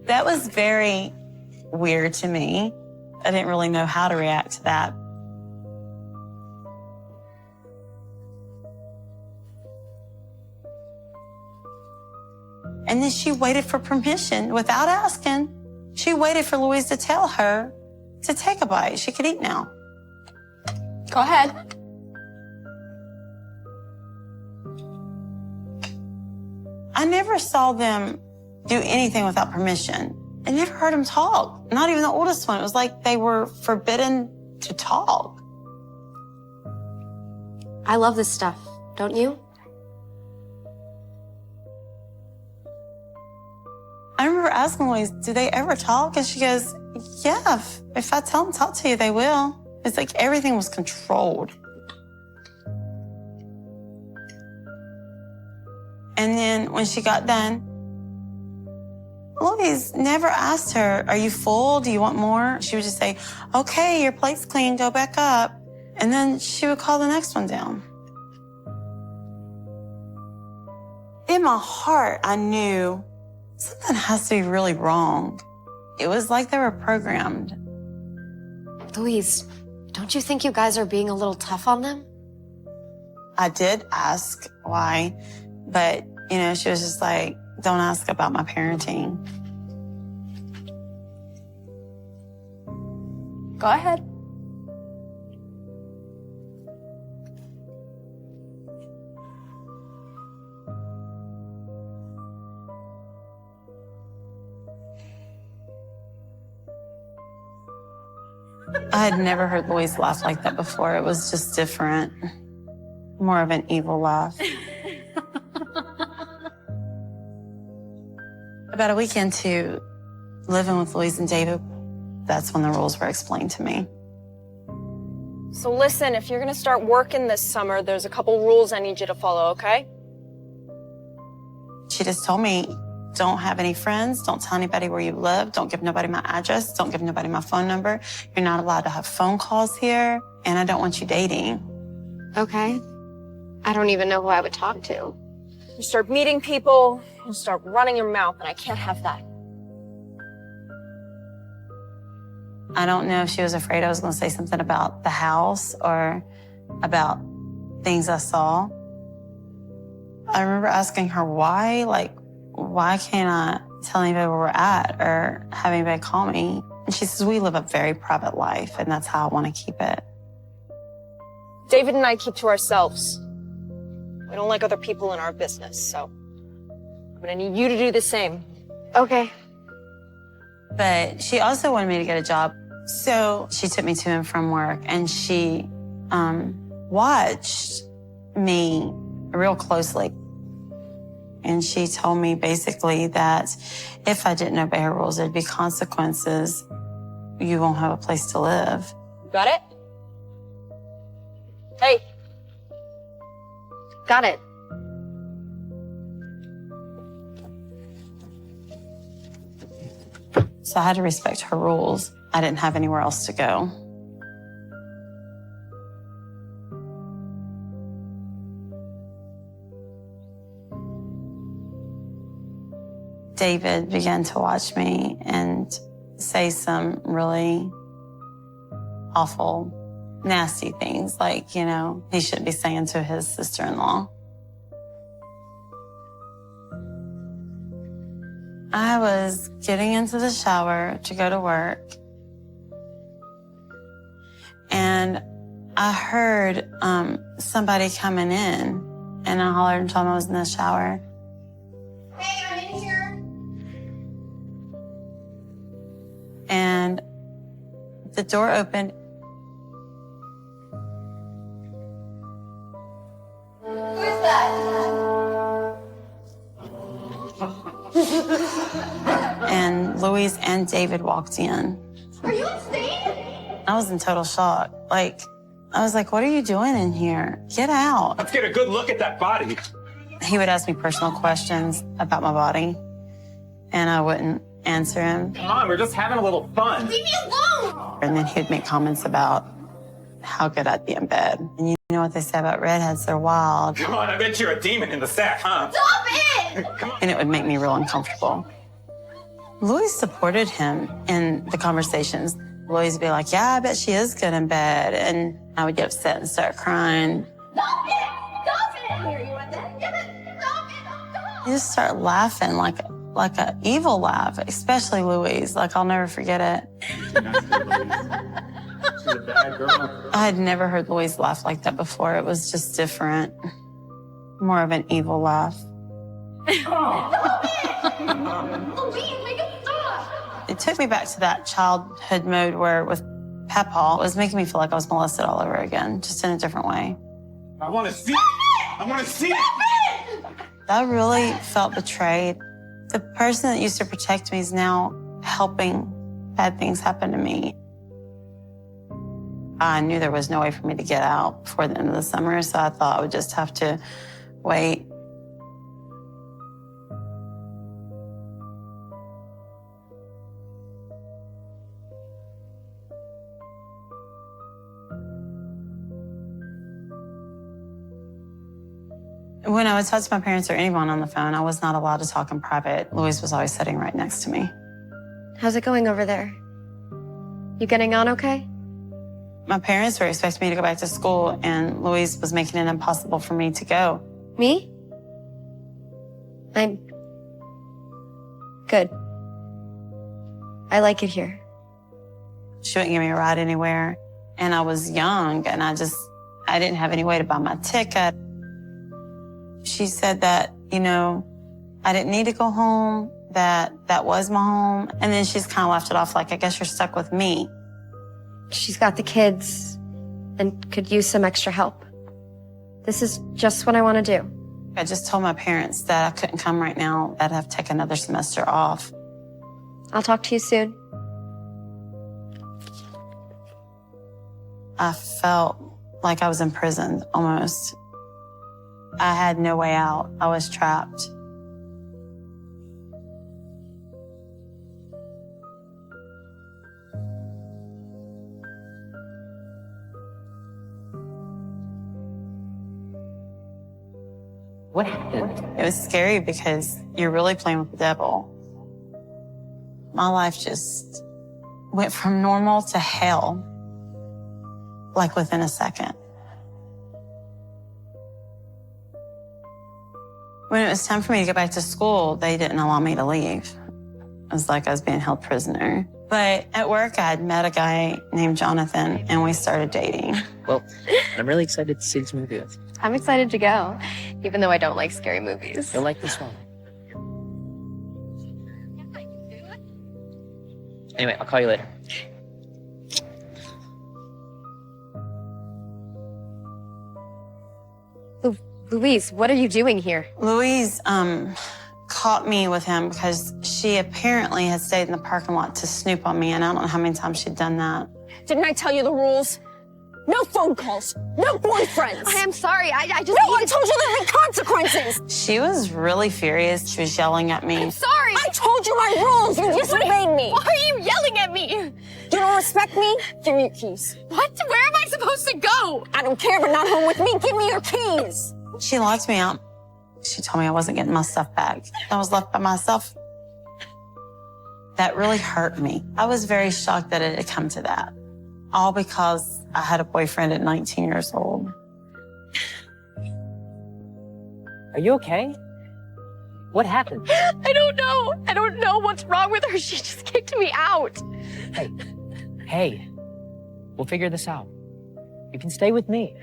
That was very weird to me. I didn't really know how to react to that. And then she waited for permission without asking. She waited for Louise to tell her to take a bite. She could eat now. Go ahead. I never saw them do anything without permission. I never heard them talk, not even the oldest one. It was like they were forbidden to talk. I love this stuff, don't you? I remember asking Louise, do they ever talk? And she goes, yeah, if I tell them to talk to you, they will. It's like everything was controlled. And then when she got done, Louise never asked her, are you full? Do you want more? She would just say, okay, your plate's clean, go back up. And then she would call the next one down. In my heart, I knew something has to be really wrong. It was like they were programmed. Louise, don't you think you guys are being a little tough on them? I did ask why, but, you know, she was just like, don't ask about my parenting. Go ahead. I had never heard Louise laugh like that before. It was just different. More of an evil laugh. About a week into living with Louise and David, that's when the rules were explained to me. So listen, if you're gonna start working this summer, there's a couple rules I need you to follow, okay? She just told me, don't have any friends, don't tell anybody where you live, don't give nobody my address, don't give nobody my phone number. You're not allowed to have phone calls here, and I don't want you dating. Okay. I don't even know who I would talk to. You start meeting people, you start running your mouth, and I can't have that. I don't know if she was afraid I was going to say something about the house or about things I saw. I remember asking her why, like, why can't I tell anybody where we're at or have anybody call me? And she says, we live a very private life, and that's how I want to keep it. David and I keep to ourselves. We don't like other people in our business, so I'm gonna need you to do the same. Okay. But she also wanted me to get a job. So she took me to and from work, and she watched me real closely. And she told me basically that if I didn't obey her rules, there'd be consequences. You won't have a place to live. Got it? Hey. Got it. So I had to respect her rules. I didn't have anywhere else to go. David began to watch me and say some really awful, nasty things, like, you know, he shouldn't be saying to his sister-in-law. I was getting into the shower to go to work, and I heard somebody coming in, and I hollered and told him I was in the shower. Hey, I'm in here. And the door opened. Who is that? And Louise and David walked in. Are you insane? I was in total shock. Like, I was like, what are you doing in here? Get out. Let's get a good look at that body. He would ask me personal questions about my body, and I wouldn't answer him. Come on, we're just having a little fun. Leave me alone! And then he'd make comments about how good I'd be in bed. And you know what they say about redheads, they're wild. Come on, I bet you're a demon in the sack, huh? Stop it! Come on. And it would make me real uncomfortable. Louise supported him in the conversations. Louise would be like, yeah, I bet she is good in bed. And I would get upset and start crying. Stop it! Stop it! I hear you with this. Get it! Stop it! Stop! You just start laughing like an evil laugh, especially Louise. Like, I'll never forget it. She's a bad girl. I had never heard Louise laugh like that before. It was just different. More of an evil laugh. Stop it! Louise, make it stop! It took me back to that childhood mode where with Papa, it was making me feel like I was molested all over again, just in a different way. I want to see it. I want to see it. I really felt betrayed. The person that used to protect me is now helping bad things happen to me. I knew there was no way for me to get out before the end of the summer, so I thought I would just have to wait. When I would talk to my parents or anyone on the phone, I was not allowed to talk in private. Louise was always sitting right next to me. How's it going over there? You getting on okay? My parents were expecting me to go back to school, and Louise was making it impossible for me to go. Me? I'm good. I like it here. She wouldn't give me a ride anywhere, and I was young, and I didn't have any way to buy my ticket. She said that, you know, I didn't need to go home, that was my home. And then she's kind of laughed it off like, I guess you're stuck with me. She's got the kids and could use some extra help. This is just what I want to do. I just told my parents that I couldn't come right now, that I'd have to take another semester off. I'll talk to you soon. I felt like I was imprisoned almost. I had no way out. I was trapped. What happened? It was scary because you're really playing with the devil. My life just went from normal to hell, like within a second. When it was time for me to go back to school, they didn't allow me to leave. It was like I was being held prisoner. But at work, I had met a guy named Jonathan, and we started dating. Well, I'm really excited to see this movie with you. I'm excited to go, even though I don't like scary movies. You'll like this one. Anyway, I'll call you later. Louise, what are you doing here? Louise caught me with him because she apparently had stayed in the parking lot to snoop on me, and I don't know how many times she'd done that. Didn't I tell you the rules? No phone calls, no boyfriends. I am sorry, I just No, I told you there'd be consequences. She was really furious. She was yelling at me. I'm sorry. I told you my rules, you disobeyed me. Why are you yelling at me? You don't respect me? Give me your keys. What? Where am I supposed to go? I don't care, but not home with me. Give me your keys. She locked me out. She told me I wasn't getting my stuff back. I was left by myself. That really hurt me. I was very shocked that it had come to that. All because I had a boyfriend at 19 years old. Are you okay? What happened? I don't know. I don't know what's wrong with her. She just kicked me out. Hey, we'll figure this out. You can stay with me.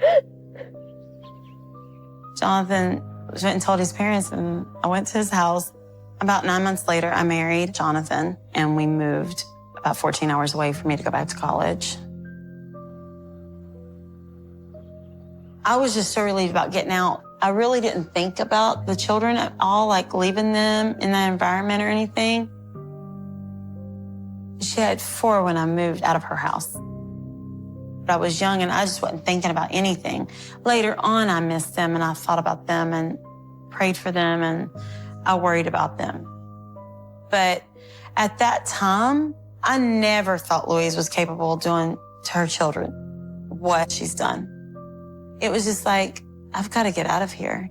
Jonathan went and told his parents, and I went to his house. About 9 months later, I married Jonathan, and we moved about 14 hours away for me to go back to college. I was just so relieved about getting out. I really didn't think about the children at all, like leaving them in that environment or anything. She had 4 when I moved out of her house. But I was young and I just wasn't thinking about anything. Later on, I missed them and I thought about them and prayed for them and I worried about them. But at that time, I never thought Louise was capable of doing to her children what she's done. It was just like, I've got to get out of here.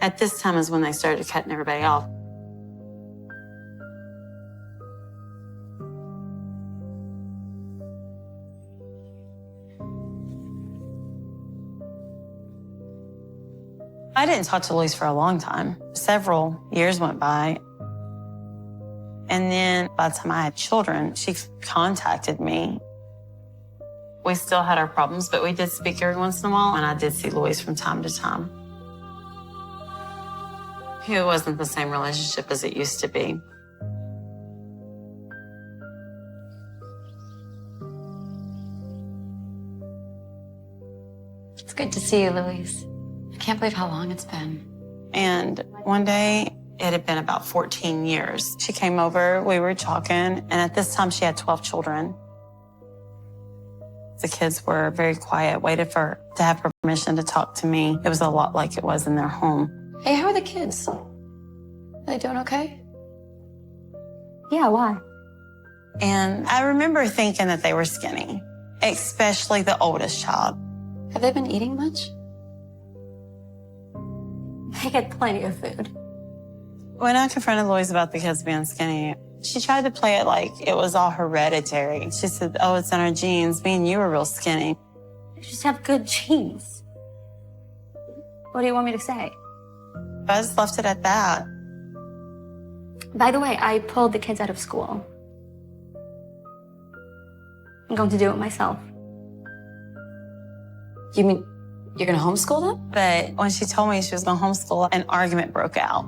At this time is when they started cutting everybody off. I didn't talk to Louise for a long time. Several years went by. And then by the time I had children, she contacted me. We still had our problems, but we did speak every once in a while, and I did see Louise from time to time. It wasn't the same relationship as it used to be. It's good to see you, Louise. I can't believe how long it's been. And one day, it had been about 14 years. She came over, we were talking, and at this time she had 12 children. The kids were very quiet, waited for her to have permission to talk to me. It was a lot like it was in their home. Hey, how are the kids? Are they doing okay? Yeah, why? And I remember thinking that they were skinny, especially the oldest child. Have they been eating much? They get plenty of food. When I confronted Louise about the kids being skinny, she tried to play it like it was all hereditary. She said, oh, it's in our genes. Me and you were real skinny. You just have good genes. What do you want me to say? But I just left it at that. By the way, I pulled the kids out of school. I'm going to do it myself. You mean you're going to homeschool them? But when she told me she was going to homeschool, an argument broke out.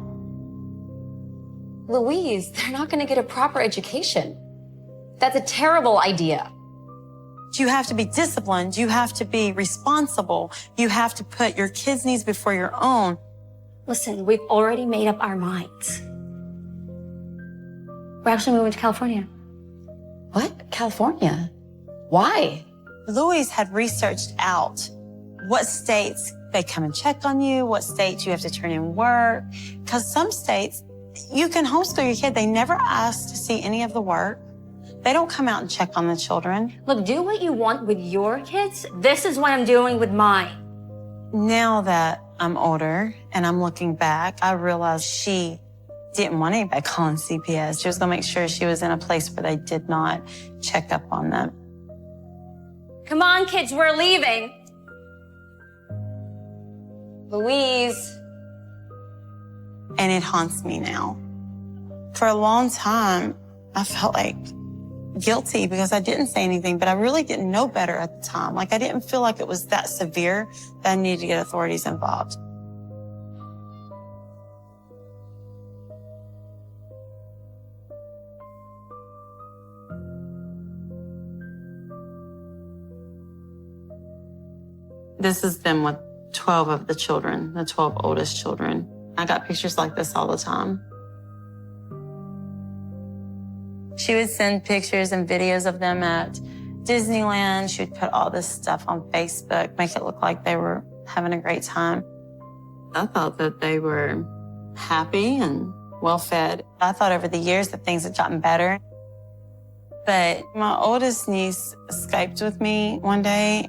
Louise, they're not going to get a proper education. That's a terrible idea. You have to be disciplined. You have to be responsible. You have to put your kids' needs before your own. Listen, we've already made up our minds. We're actually moving to California. What? California? Why? Louise had researched out what states they come and check on you, what states you have to turn in work. Because some states, you can homeschool your kid. They never ask to see any of the work. They don't come out and check on the children. Look, do what you want with your kids. This is what I'm doing with mine. Now that I'm older and I'm looking back, I realized she didn't want anybody calling CPS. She was going to make sure she was in a place where they did not check up on them. Come on, kids, we're leaving. Louise. And it haunts me now. For a long time, I felt like guilty because I didn't say anything, but I really didn't know better at the time. Like, I didn't feel like it was that severe that I needed to get authorities involved. This has been with 12 of the children, the 12 oldest children. I got pictures like this all the time. She would send pictures and videos of them at Disneyland. She would put all this stuff on Facebook, make it look like they were having a great time. I thought that they were happy and well-fed. I thought over the years that things had gotten better. But my oldest niece Skyped with me one day.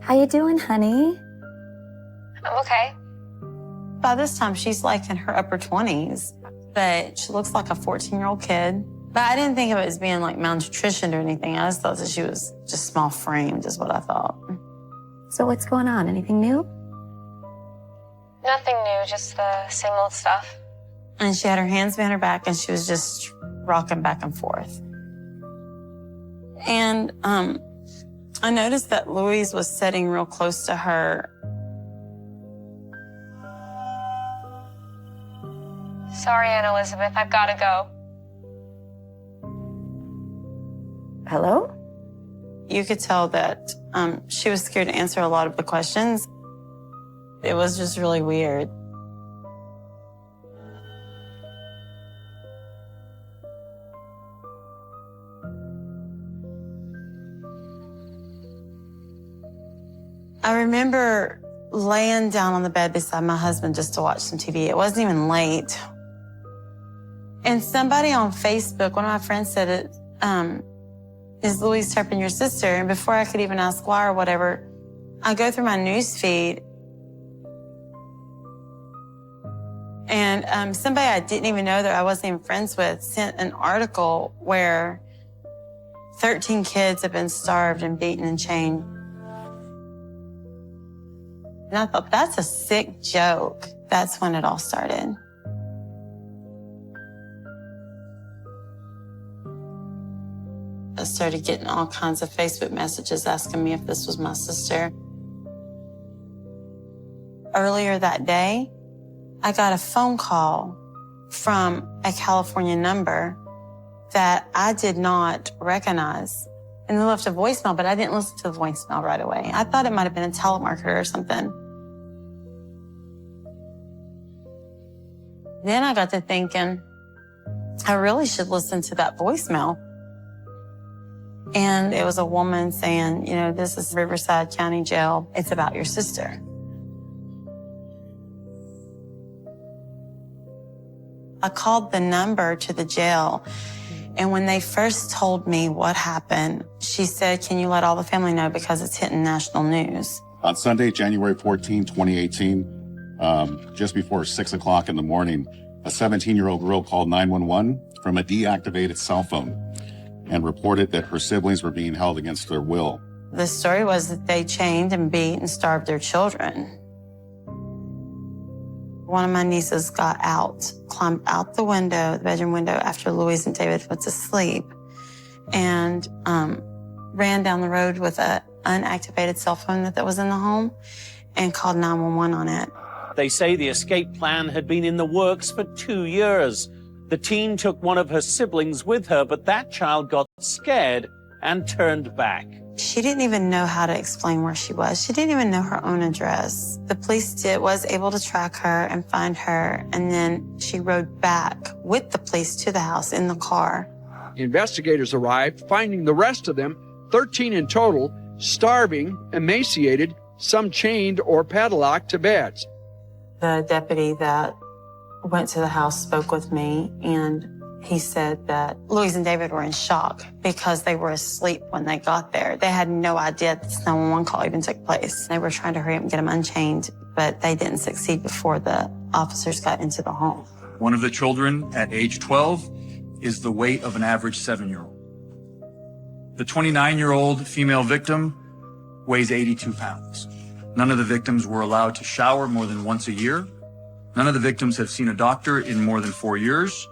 How you doing, honey? I'm okay. By this time, she's like in her upper 20s, but she looks like a 14-year-old kid. But I didn't think of it as being like malnutrition or anything. I just thought that she was just small framed is what I thought. So what's going on? Anything new? Nothing new, just the same old stuff. And she had her hands behind her back and she was just rocking back and forth. And I noticed that Louise was sitting real close to her. Sorry, Aunt Elizabeth, I've got to go. Hello? You could tell that she was scared to answer a lot of the questions. It was just really weird. I remember laying down on the bed beside my husband just to watch some TV. It wasn't even late. And somebody on Facebook, one of my friends said, is Louise Turpin your sister? And before I could even ask why or whatever, I go through my news feed. And somebody I didn't even know that I wasn't even friends with sent an article where 13 kids have been starved and beaten and chained. And I thought, that's a sick joke. That's when it all started. I started getting all kinds of Facebook messages asking me if this was my sister. Earlier that day, I got a phone call from a California number that I did not recognize. And they left a voicemail, but I didn't listen to the voicemail right away. I thought it might have been a telemarketer or something. Then I got to thinking, I really should listen to that voicemail. And it was a woman saying, you know, this is Riverside County Jail. It's about your sister. I called the number to the jail. And when they first told me what happened, she said, can you let all the family know because it's hitting national news? On Sunday, January 14, 2018, just before 6 o'clock in the morning, a 17-year-old girl called 911 from a deactivated cell phone and reported that her siblings were being held against their will. The story was that they chained and beat and starved their children. One of my nieces got out, climbed out the window, the bedroom window, after Louise and David went to sleep, and ran down the road with an unactivated cell phone that was in the home and called 911 on it. They say the escape plan had been in the works for 2 years. The teen took one of her siblings with her, but that child got scared and turned back. She didn't even know how to explain where she was. She didn't even know her own address. The police was able to track her and find her, and then she rode back with the police to the house in the car. Investigators arrived, finding the rest of them, 13 in total, starving, emaciated, some chained or padlocked to beds. The deputy that went to the house spoke with me, and He said that Louise and David were in shock because they were asleep when they got there. They had no idea this 911 call even took place. They were trying to hurry up and get him unchained, but they didn't succeed before the officers got into the home. One of the children at age 12 is the weight of an average 7-year-old. The 29-year-old female victim weighs 82 pounds. None of the victims were allowed to shower more than once a year. None of the victims have seen a doctor in more than 4 years.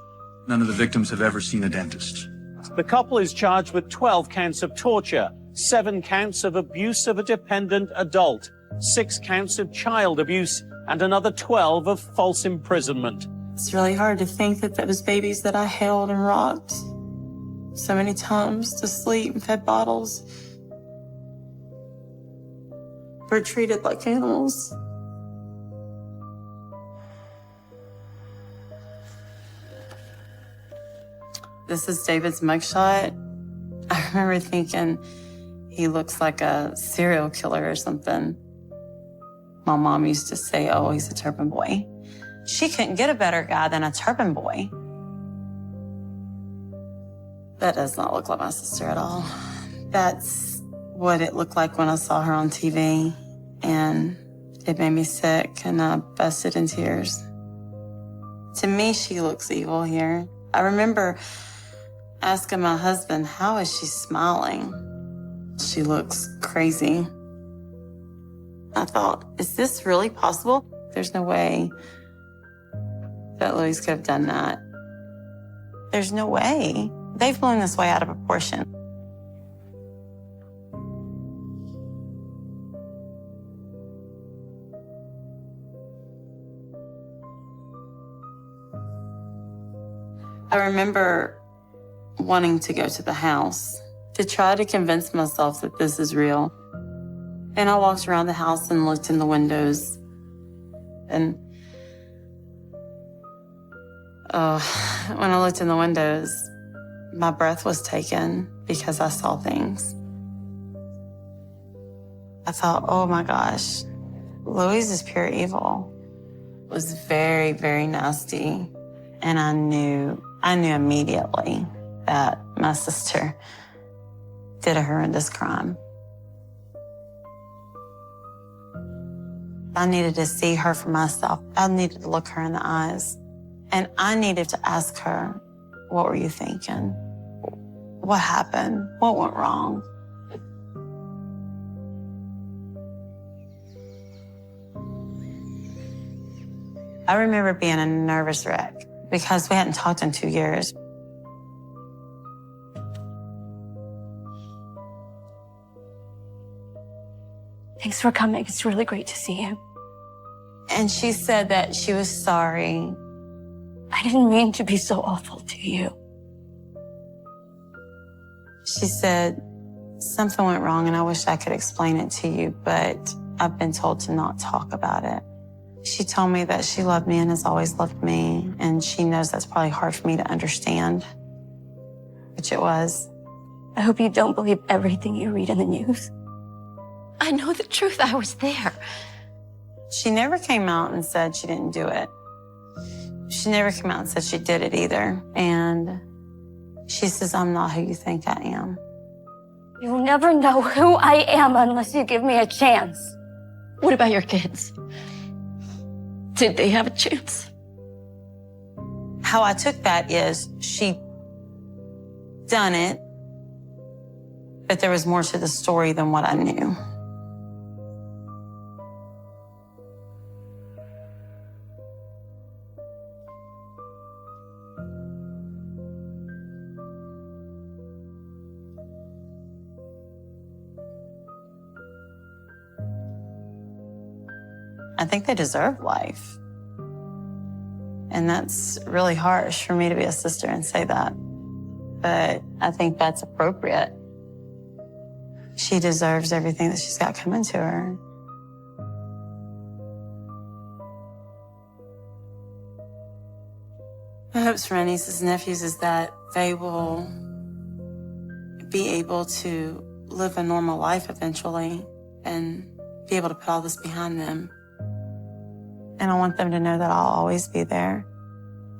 None of the victims have ever seen a dentist. The couple is charged with 12 counts of torture, 7 counts of abuse of a dependent adult, 6 counts of child abuse, and another 12 of false imprisonment. It's really hard to think that those babies that I held and rocked so many times to sleep and fed bottles were treated like animals. This is David's mugshot. I remember thinking he looks like a serial killer or something. My mom used to say, oh, he's a turban boy. She couldn't get a better guy than a turban boy. That does not look like my sister at all. That's what it looked like when I saw her on TV, and it made me sick, and I busted in tears. To me, she looks evil here. I remember asking my husband, how is she smiling? She looks crazy. I thought, is this really possible? There's no way that Louise could have done that. There's no way. They've blown this way out of proportion. I remember wanting to go to the house to try to convince myself that this is real. And I walked around the house and looked in the windows. And when I looked in the windows, my breath was taken because I saw things. I thought, oh my gosh, Louise is pure evil. It was very, very nasty. And I knew immediately that my sister did a horrendous crime. I needed to see her for myself. I needed to look her in the eyes. And I needed to ask her, what were you thinking? What happened? What went wrong? I remember being a nervous wreck because we hadn't talked in 2 years. Thanks for coming. It's really great to see you. And she said that she was sorry. I didn't mean to be so awful to you. She said, something went wrong and I wish I could explain it to you, but I've been told to not talk about it. She told me that she loved me and has always loved me, and she knows that's probably hard for me to understand, which it was. I hope you don't believe everything you read in the news. I know the truth. I was there. She never came out and said she didn't do it. She never came out and said she did it either. And she says, I'm not who you think I am. You'll never know who I am unless you give me a chance. What about your kids? Did they have a chance? How I took that is she done it, but there was more to the story than what I knew. I think they deserve life. And that's really harsh for me to be a sister and say that. But I think that's appropriate. She deserves everything that she's got coming to her. My hopes for my nieces and nephews is that they will be able to live a normal life eventually and be able to put all this behind them. And I want them to know that I'll always be there.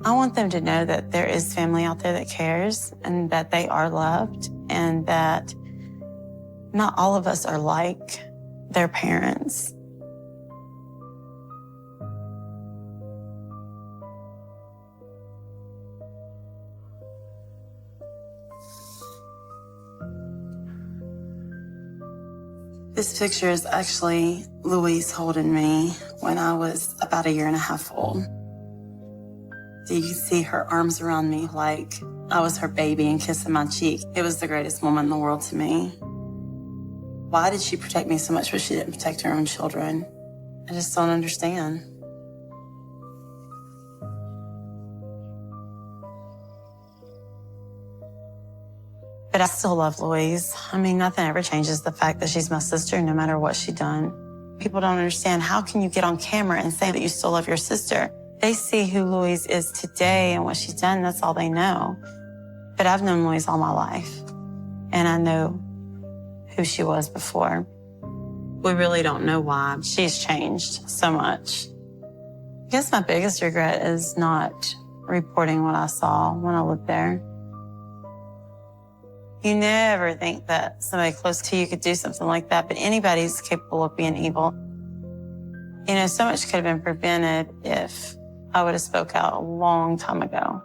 I want them to know that there is family out there that cares and that they are loved and that not all of us are like their parents. This picture is actually Louise holding me when I was about 1.5 years old. So you can see her arms around me like I was her baby and kissing my cheek. It was the greatest moment in the world to me. Why did she protect me so much but she didn't protect her own children? I just don't understand. But I still love Louise. I mean, nothing ever changes the fact that she's my sister no matter what she's done. People don't understand, how can you get on camera and say that you still love your sister? They see who Louise is today and what she's done, that's all they know. But I've known Louise all my life, and I know who she was before. We really don't know why she's changed so much. I guess my biggest regret is not reporting what I saw when I lived there. You never think that somebody close to you could do something like that, but anybody's capable of being evil. You know, so much could have been prevented if I would have spoke out a long time ago.